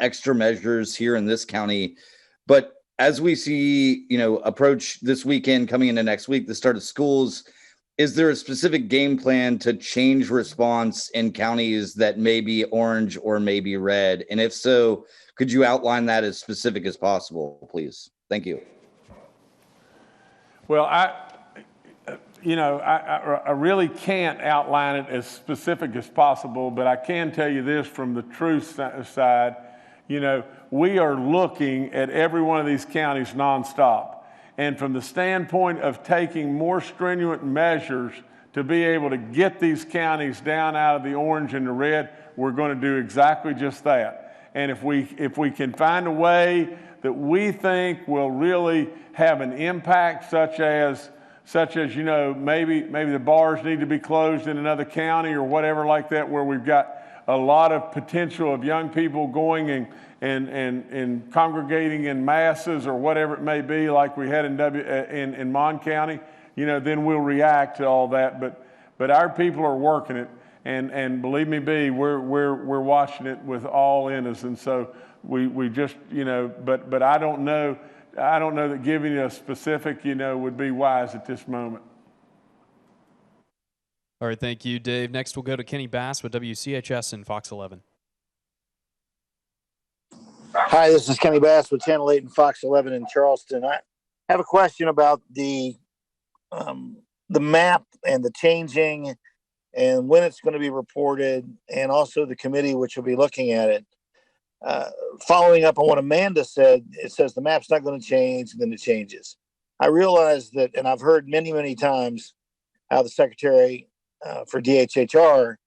S8: extra measures here in this county, but as we see, you know, approach this weekend, coming into next week, the start of schools, is there a specific game plan to change response in counties that may be orange or maybe red? And if so, could you outline that as specific as possible, please? Thank you.
S1: Well, I really can't outline it as specific as possible, but I can tell you this from the truth side. You know, we are looking at every one of these counties nonstop. And from the standpoint of taking more stringent measures to be able to get these counties down out of the orange and the red, we're going to do exactly just that. And if we can find a way that we think will really have an impact, such as you know, maybe the bars need to be closed in another county or whatever like that, where we've got a lot of potential of young people going and congregating in masses or whatever it may be, like we had in Mon County, you know, then we'll react to all that. But our people are working it, and believe me, we're watching it with all in us, and so we just, you know, but I don't know that giving you a specific, you know, would be wise at this moment.
S2: All right, thank you, Dave. Next, we'll go to Kenny Bass with WCHS and Fox 11.
S9: Hi, this is Kenny Bass with Channel 8 and Fox 11 in Charleston. I have a question about the map and the changing and when it's going to be reported, and also the committee which will be looking at it. Following up on what Amanda said, it says the map's not going to change, and then it changes. I realize that, and I've heard many, many times how the Secretary for DHHR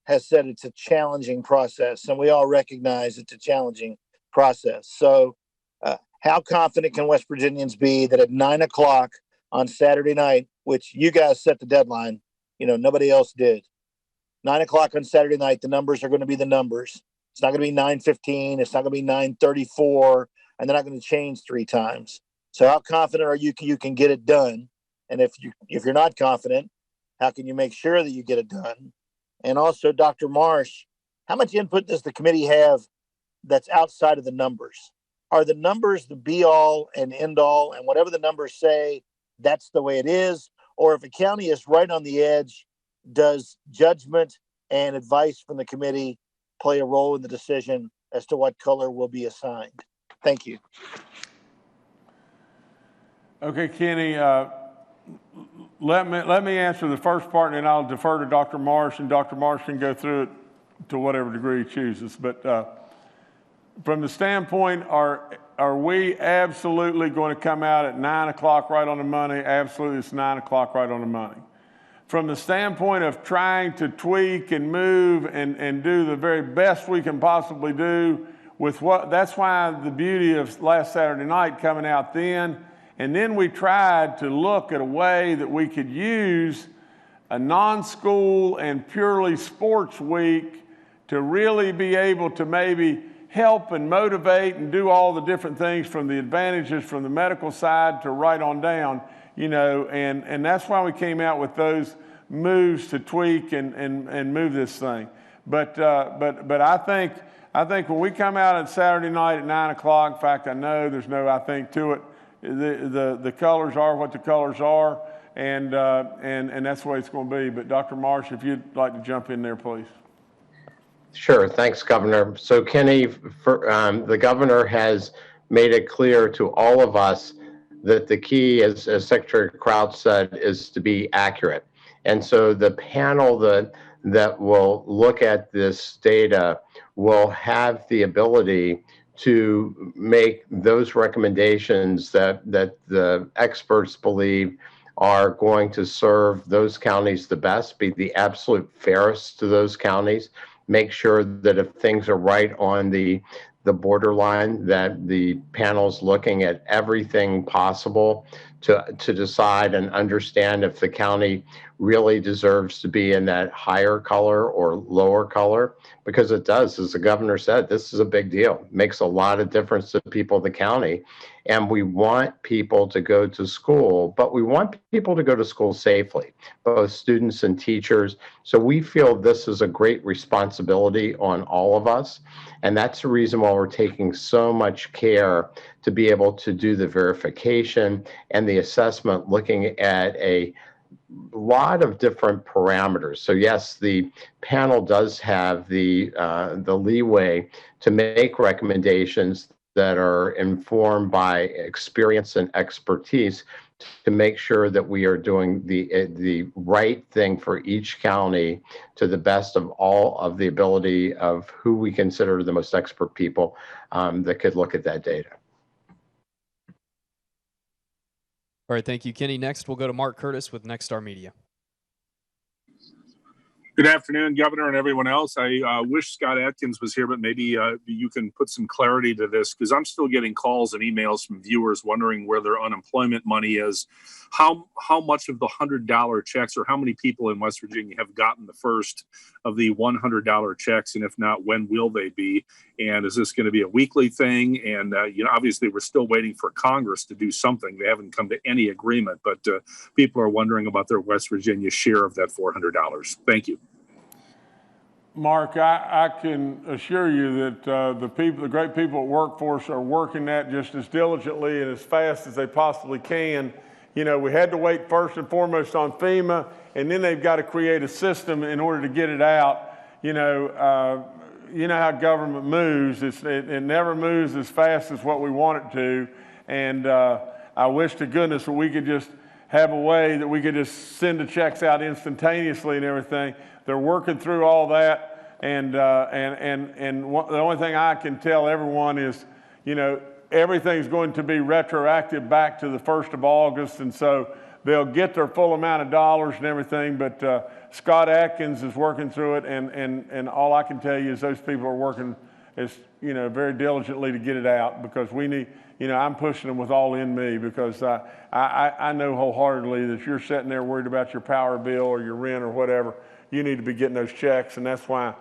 S9: has said it's a challenging process, and we all recognize it's a challenging process. So how confident can West Virginians be that at 9 o'clock on Saturday night, which you guys set the deadline, nobody else did, 9 o'clock on Saturday night, the numbers are going to be the numbers. It's not going to be 9:15. It's not going to be 9:34, and they're not going to change 3 times. So how confident are you can get it done? And if you're not confident, how can you make sure that you get it done? And also, Dr. Marsh, how much input does the committee have that's outside of the numbers? Are the numbers the be all and end all, and whatever the numbers say, that's the way it is? Or if a county is right on the edge, does judgment and advice from the committee play a role in the decision as to what color will be assigned? Thank you.
S1: Okay, Kenny, let me answer the first part, and then I'll defer to Dr. Marsh, and Dr. Marsh can go through it to whatever degree he chooses. But from the standpoint, are we absolutely going to come out at 9 o'clock right on the money? Absolutely, it's 9 o'clock right on the money. From the standpoint of trying to tweak and move and do the very best we can possibly do with that's why the beauty of last Saturday night coming out then. And then we tried to look at a way that we could use a non-school and purely sports week to really be able to maybe help and motivate and do all the different things, from the advantages from the medical side to right on down, and that's why we came out with those moves to tweak and move this thing. But I think when we come out on Saturday night at 9 o'clock, in fact, I know there's no I think to it. The colors are what the colors are, and that's the way it's going to be. But Dr. Marsh, if you'd like to jump in there, please.
S3: Sure. Thanks, Governor. So, Kenny, the governor has made it clear to all of us that the key, as Secretary Crouch said, is to be accurate. And so the panel that will look at this data will have the ability to make those recommendations that the experts believe are going to serve those counties the best, be the absolute fairest to those counties, make sure that if things are right on the borderline, that the panel's looking at everything possible to decide and understand if the county really deserves to be in that higher color or lower color, because it does. As the governor said, this is a big deal. It makes a lot of difference to people in the county. And we want people to go to school, but we want people to go to school safely, both students and teachers. So we feel this is a great responsibility on all of us. And that's the reason why we're taking so much care to be able to do the verification and the assessment, looking at a lot of different parameters. So yes, the panel does have the leeway to make recommendations that are informed by experience and expertise to make sure that we are doing the right thing for each county to the best of all of the ability of who we consider the most expert people that could look at that data.
S2: All right, thank you, Kenny. Next, we'll go to Mark Curtis with Nexstar Media.
S10: Good afternoon, Governor, and everyone else. I wish Scott Atkins was here, but maybe you can put some clarity to this, because I'm still getting calls and emails from viewers wondering where their unemployment money is. How much of the $100 checks, or how many people in West Virginia have gotten the first of the $100 checks, and if not, when will they be? And is this going to be a weekly thing? And obviously, we're still waiting for Congress to do something. They haven't come to any agreement, but people are wondering about their West Virginia share of that $400. Thank you.
S1: Mark, I can assure you that the great people at Workforce are working that just as diligently and as fast as they possibly can. We had to wait first and foremost on FEMA, and then they've got to create a system in order to get it out. You know how government moves. It never moves as fast as what we want it to. And I wish to goodness that we could just have a way that we could just send the checks out instantaneously and everything. They're working through all that, and the only thing I can tell everyone is, everything's going to be retroactive back to the 1st of August, and so they'll get their full amount of dollars and everything, but Scott Atkins is working through it, and all I can tell you is those people are working very diligently to get it out, because we need, I'm pushing them with all in me, because I know wholeheartedly that if you're sitting there worried about your power bill or your rent or whatever, you need to be getting those checks, and that's why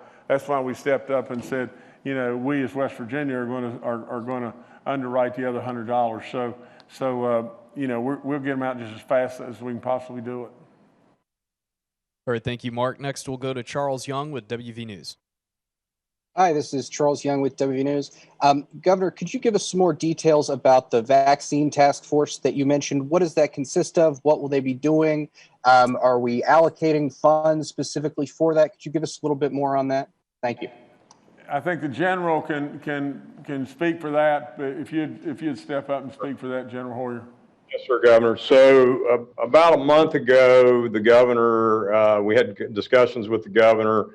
S1: we stepped up and said, we as West Virginia are going to underwrite the other $100. So we'll get them out just as fast as we can possibly do it.
S2: All right, thank you, Mark. Next, we'll go to Charles Young with WV News.
S11: Hi, this is Charles Young with WV News. Governor, could you give us some more details about the vaccine task force that you mentioned? What does that consist of? What will they be doing? Are we allocating funds specifically for that? Could you give us a little bit more on that? Thank you.
S1: I think the general can speak for that, but if you'd step up and speak for that, General Hoyer.
S5: Yes, sir, Governor. So about a month ago, the governor, we had discussions with the governor.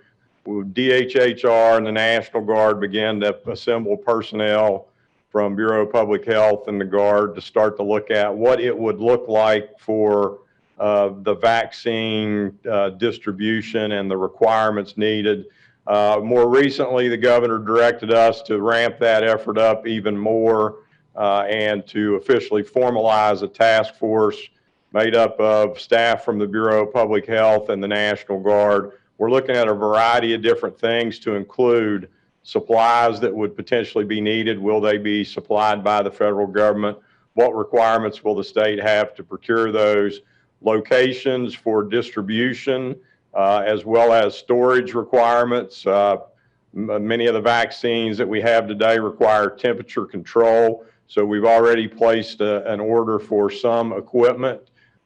S5: DHHR and the National Guard began to assemble personnel from Bureau of Public Health and the Guard to start to look at what it would look like for the vaccine distribution and the requirements needed. More recently, the governor directed us to ramp that effort up even more and to officially formalize a task force made up of staff from the Bureau of Public Health and the National Guard. We're looking at a variety of different things to include supplies that would potentially be needed. Will they be supplied by the federal government? What requirements will the state have to procure those? Locations for distribution, as well as storage requirements. Many of the vaccines that we have today require temperature control. So we've already placed an order for some equipment.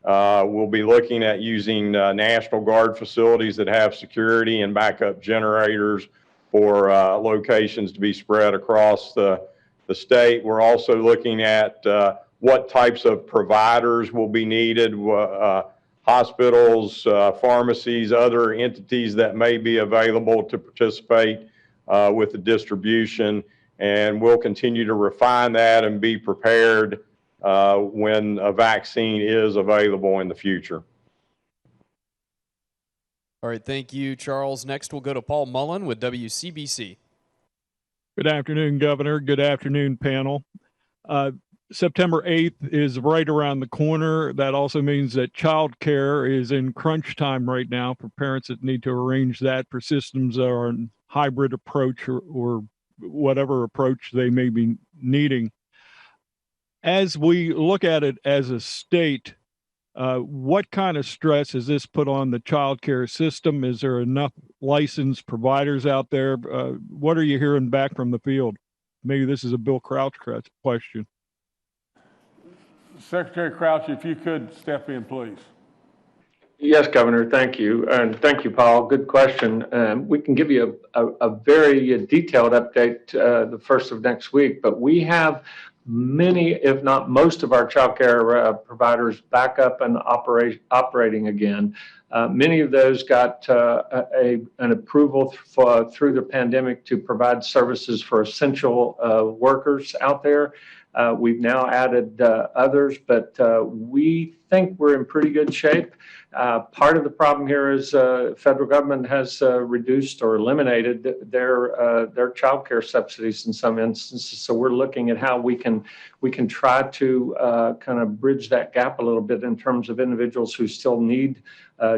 S5: We'll be looking at using National Guard facilities that have security and backup generators for locations to be spread across the state. We're also looking at what types of providers will be needed, hospitals, pharmacies, other entities that may be available to participate with the distribution. And we'll continue to refine that and be prepared when a vaccine is available in the future.
S2: All right, thank you, Charles. Next, we'll go to Paul Mullen with WCBC.
S12: Good afternoon, Governor. Good afternoon, panel. September 8th is right around the corner. That also means that child care is in crunch time right now for parents that need to arrange that for systems that are in hybrid approach or whatever approach they may be needing. As we look at it as a state, what kind of stress has this put on the child care system? Is there enough licensed providers out there? What are you hearing back from the field? Maybe this is a Bill Crouch question.
S1: Secretary Crouch, if you could step in, please.
S4: Yes, Governor, thank you. And thank you, Paul. Good question. We can give you a very detailed update the first of next week, but we have many, if not most, of our child care providers back up and operating again. Many of those got an approval through the pandemic to provide services for essential workers out there. We've now added others, but we think we're in pretty good shape. Part of the problem here is federal government has reduced or eliminated their child care subsidies in some instances. So we're looking at how we can try to kind of bridge that gap a little bit in terms of individuals who still need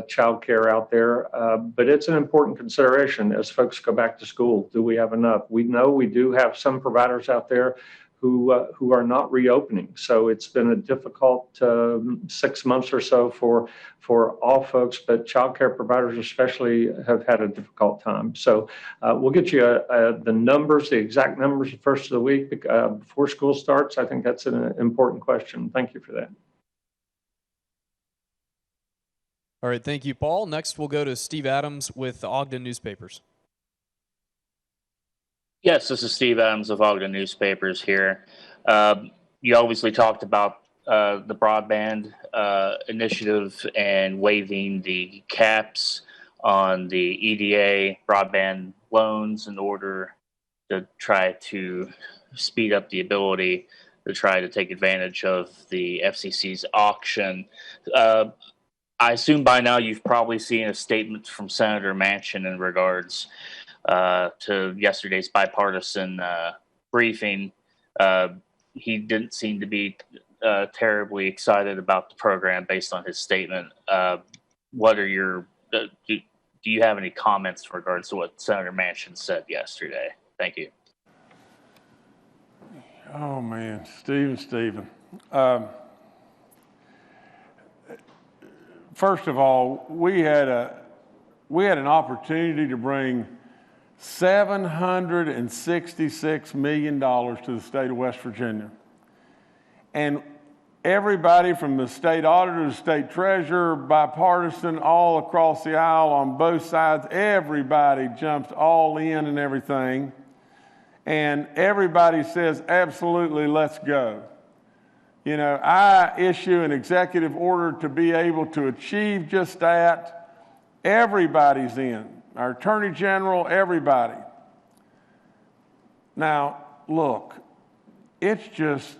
S4: child care out there. But it's an important consideration as folks go back to school. Do we have enough? We know we do have some providers out there who are not reopening. So it's been a difficult 6 months or so for all folks, but childcare providers especially have had a difficult time. So we'll get you the numbers, the exact numbers the first of the week before school starts. I think that's an important question. Thank you for that.
S2: All right, thank you, Paul. Next, we'll go to Steve Adams with the Ogden Newspapers.
S13: Yes, this is Steve Adams of Ogden Newspapers here. You obviously talked about the broadband initiative and waiving the caps on the EDA broadband loans in order to try to speed up the ability to try to take advantage of the FCC's auction. I assume by now you've probably seen a statement from Senator Manchin in regards to yesterday's bipartisan briefing. He didn't seem to be terribly excited about the program based on his statement. What are your do you have any comments in regards to what Senator Manchin said yesterday? Thank you.
S1: Oh man, Stephen. First of all, we had an opportunity to bring $766 million to the state of West Virginia. And everybody from the state auditor to the state treasurer, bipartisan, all across the aisle on both sides, everybody jumps all in and everything. And everybody says, absolutely, let's go. You know, I issue an executive order to be able to achieve just that. Everybody's in. Our Attorney General, everybody. Now, look, it's just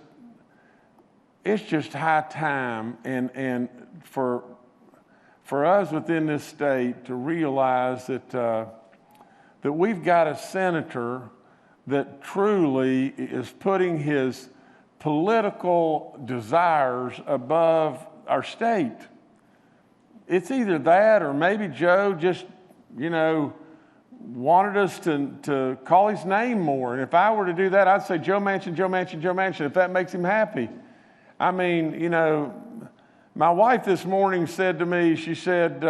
S1: high time and for us within this state to realize that we've got a senator that truly is putting his political desires above our state. It's either that or maybe Joe just, wanted us to call his name more. And if I were to do that, I'd say Joe Manchin, if that makes him happy. I mean, my wife this morning said to me, she said,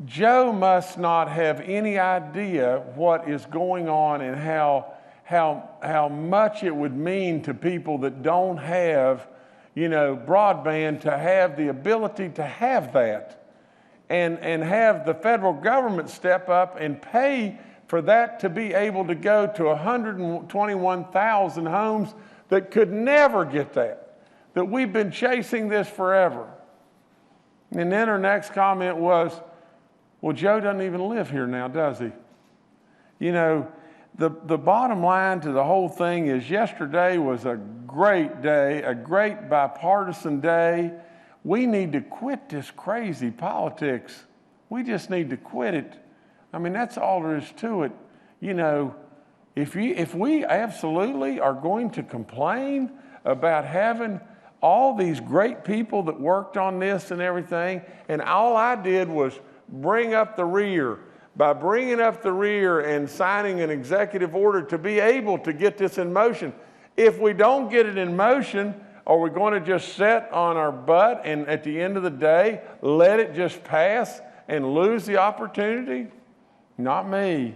S1: Joe must not have any idea what is going on and how much it would mean to people that don't have, broadband, to have the ability to have that and have the federal government step up and pay for that to be able to go to 121,000 homes that could never get that we've been chasing this forever. And then her next comment was, well, Joe doesn't even live here now, does he? The bottom line to the whole thing is yesterday was a great day, a great bipartisan day. We need to quit this crazy politics. We just need to quit it. I mean, that's all there is to it. If we absolutely are going to complain about having all these great people that worked on this and everything, and all I did was bring up the rear. By bringing up the rear and signing an executive order to be able to get this in motion. If we don't get it in motion, are we going to just sit on our butt and at the end of the day, let it just pass and lose the opportunity? Not me.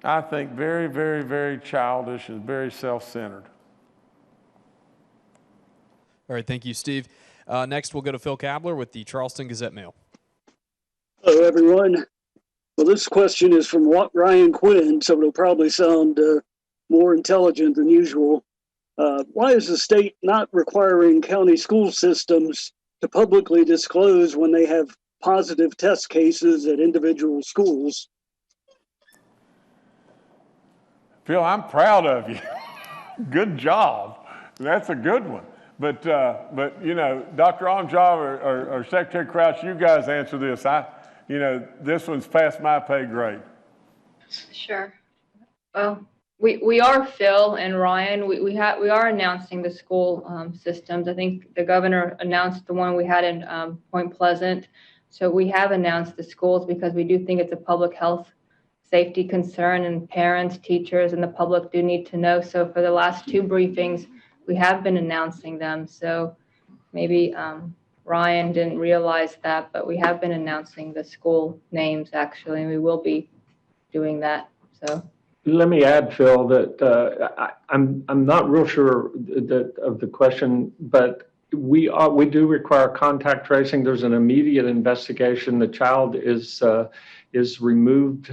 S1: I think very, very, very childish and very self-centered.
S2: All right, thank you, Steve. Next, we'll go to Phil Kabler with the Charleston Gazette-Mail.
S14: Hello, everyone. Well, this question is from Ryan Quinn, so it'll probably sound more intelligent than usual. Why is the state not requiring county school systems to publicly disclose when they have positive test cases at individual schools?
S1: Phil, I'm proud of you. Good job. That's a good one. But Dr. Amjad or Secretary Crouch, you guys answer this. This one's past my pay grade.
S15: Sure. Well, we are, Phil and Ryan, we are announcing the school systems. I think the governor announced the one we had in Point Pleasant. So we have announced the schools because we do think it's a public health safety concern, and parents, teachers, and the public do need to know. So for the last two briefings, we have been announcing them. So maybe Ryan didn't realize that, but we have been announcing the school names actually, and we will be doing that. So
S4: let me add, Phil, that I'm not real sure of the question, but we do require contact tracing. There's an immediate investigation. The child is removed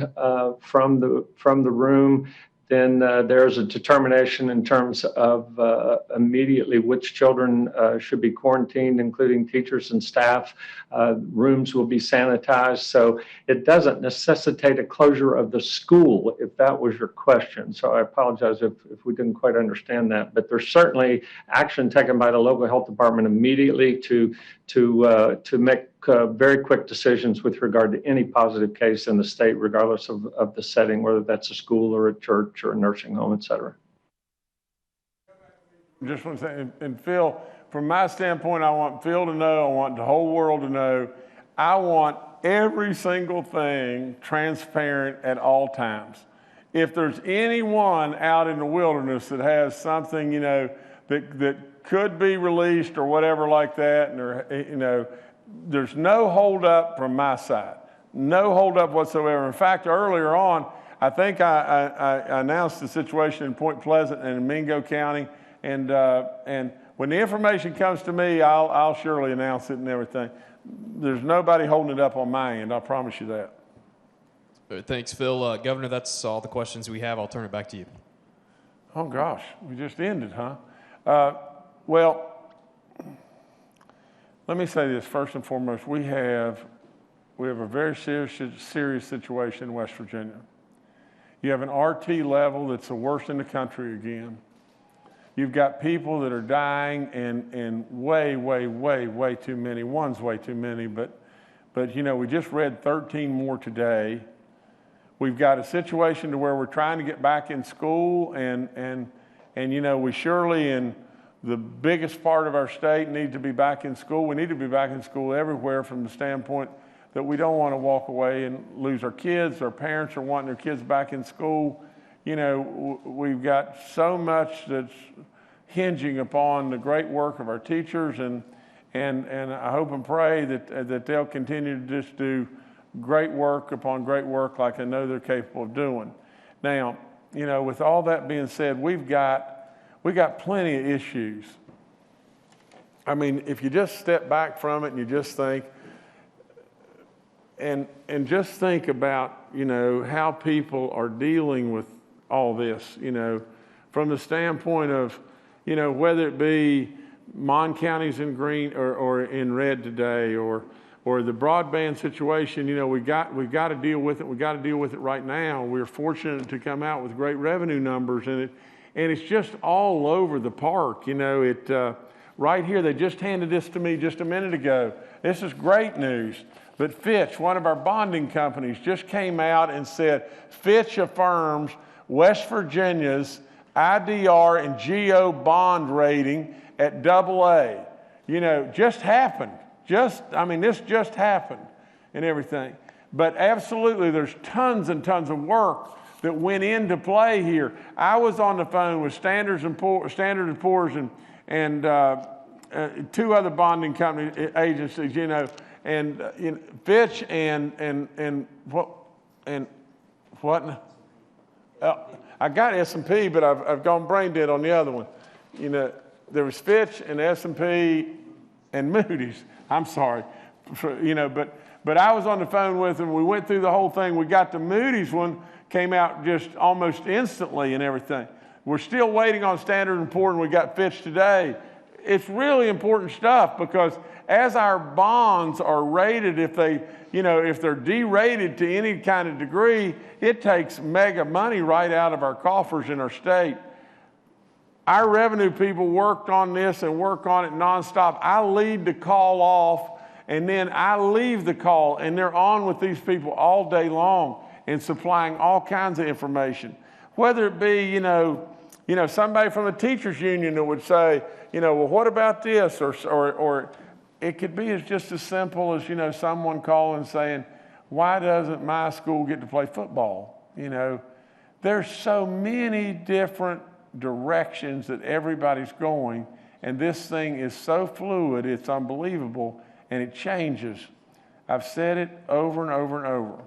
S4: from the room. then there's a determination in terms of immediately which children should be quarantined, including teachers and staff. Rooms will be sanitized. So it doesn't necessitate a closure of the school, if that was your question. So I apologize if we didn't quite understand that. But there's certainly action taken by the local health department immediately to make very quick decisions with regard to any positive case in the state, regardless of the setting, whether that's a school or a church or a nursing home, et cetera.
S1: Just want to say, and Phil, from my standpoint, I want Phil to know, I want the whole world to know, I want every single thing transparent at all times. If there's anyone out in the wilderness that has something, that could be released or whatever like that, and there's no holdup from my side, no holdup whatsoever. In fact, earlier on, I think I announced the situation in Point Pleasant and in Mingo County, and when the information comes to me, I'll surely announce it and everything. There's nobody holding it up on my end. I promise you that.
S2: Thanks, Phil. Governor, that's all the questions we have. I'll turn it back to you.
S1: Oh gosh, we just ended, huh? Well, let me say this first and foremost. We have a very serious situation in West Virginia. You have an RT level that's the worst in the country again. You've got people that are dying, and way too many. One's way too many, but we just read 13 more today. We've got a situation to where we're trying to get back in school, and we surely in the biggest part of our state need to be back in school. We need to be back in school everywhere from the standpoint that we don't want to walk away and lose our kids. Our parents are wanting their kids back in school. We've got so much that's hinging upon the great work of our teachers, and I hope and pray that they'll continue to just do great work upon great work like I know they're capable of doing. Now, with all that being said, we got plenty of issues. I mean, if you just step back from it and you just think, and just think about, how people are dealing with all this, from the standpoint of, whether it be Mon County's in green or in red today, or the broadband situation, we've got to deal with it. We've got to deal with it right now. We're fortunate to come out with great revenue numbers, and it's just all over the park. Right here, they just handed this to me just a minute ago. This is great news. But Fitch, one of our bonding companies, just came out and said, Fitch affirms West Virginia's IDR and GO bond rating at AA. Just happened. This just happened and everything. But absolutely, there's tons and tons of work that went into play here. I was on the phone with Standard & Poor's and two other bonding company agencies, and Fitch and what? I got S&P, but I've gone brain dead on the other one. There was Fitch and S&P and Moody's. I'm sorry, but I was on the phone with them. We went through the whole thing. We got the Moody's one, came out just almost instantly and everything. We're still waiting on Standard & Poor's, and we got Fitch today. It's really important stuff, because as our bonds are rated, if they're derated to any kind of degree, it takes mega money right out of our coffers in our state. Our revenue people worked on this and work on it nonstop. I lead the call off, and then I leave the call, and they're on with these people all day long and supplying all kinds of information. Whether it be, somebody from the teachers union that would say, well, what about this? Or it could be just as simple as, someone calling saying, why doesn't my school get to play football? There's so many different directions that everybody's going, and this thing is so fluid, it's unbelievable, and it changes. I've said it over and over and over.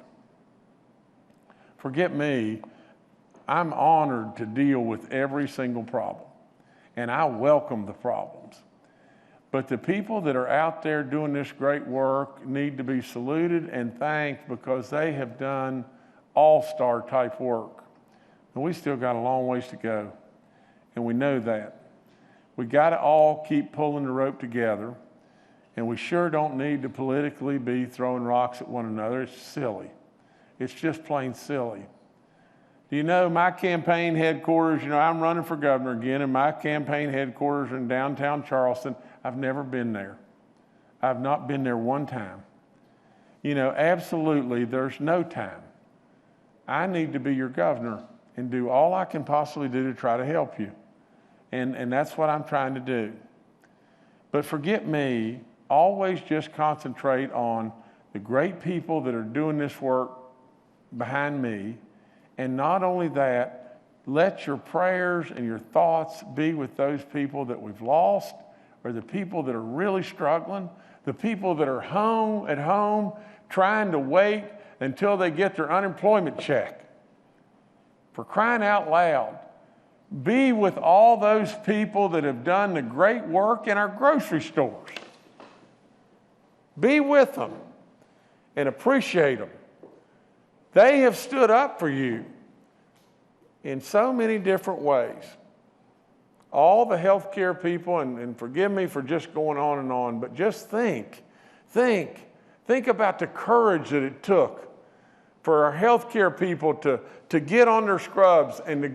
S1: Forget me. I'm honored to deal with every single problem, and I welcome the problems. But the people that are out there doing this great work need to be saluted and thanked, because they have done all-star type work. And we still got a long ways to go. And we know that. We got to all keep pulling the rope together. And we sure don't need to politically be throwing rocks at one another. It's silly. It's just plain silly. Do you know my campaign headquarters, I'm running for governor again, and my campaign headquarters are in downtown Charleston. I've never been there. I've not been there one time. Absolutely, there's no time. I need to be your governor and do all I can possibly do to try to help you. And that's what I'm trying to do. But forget me, always just concentrate on the great people that are doing this work behind me. And not only that, let your prayers and your thoughts be with those people that we've lost, or the people that are really struggling, the people that are at home trying to wait until they get their unemployment check. For crying out loud, be with all those people that have done the great work in our grocery stores. Be with them and appreciate them. They have stood up for you in so many different ways. All the healthcare people, and forgive me for just going on, but just think about the courage that it took for our healthcare people to get on their scrubs and to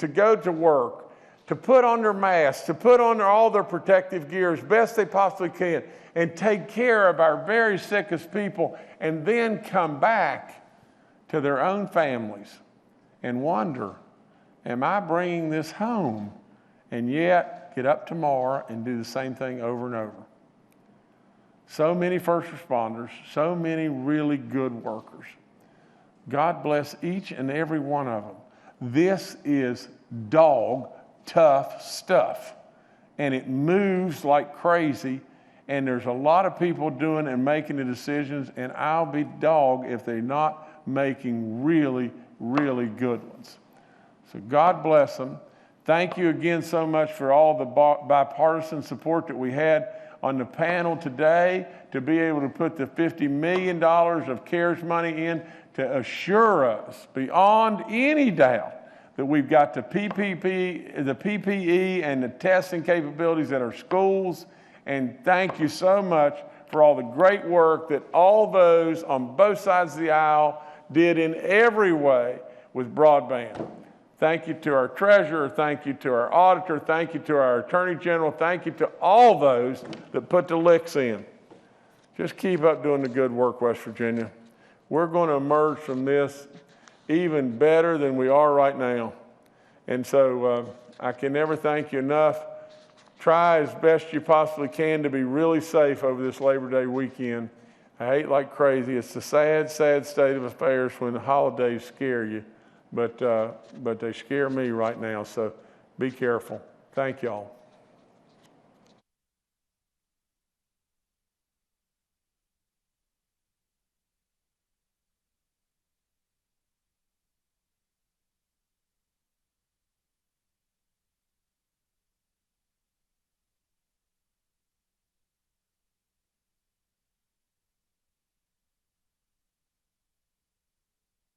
S1: go to work, to put on their masks, to put on all their protective gear as best they possibly can, and take care of our very sickest people, and then come back to their own families and wonder, am I bringing this home? And yet get up tomorrow and do the same thing over and over. So many first responders, so many really good workers. God bless each and every one of them. This is dog tough stuff, and it moves like crazy, and there's a lot of people doing and making the decisions, and I'll be dog if they're not making really, really good ones. So God bless them. Thank you again so much for all the bipartisan support that we had on the panel today to be able to put the $50 million of CARES money in to assure us beyond any doubt that we've got the PPE and the testing capabilities at our schools. And thank you so much for all the great work that all those on both sides of the aisle did in every way with broadband. Thank you to our treasurer. Thank you to our auditor. Thank you to our attorney general. Thank you to all those that put the licks in. Just keep up doing the good work, West Virginia. We're going to emerge from this even better than we are right now. And so I can never thank you enough. Try as best you possibly can to be really safe over this Labor Day weekend. I hate like crazy. It's a sad, sad state of affairs when the holidays scare you. But they scare me right now, so be careful. Thank y'all.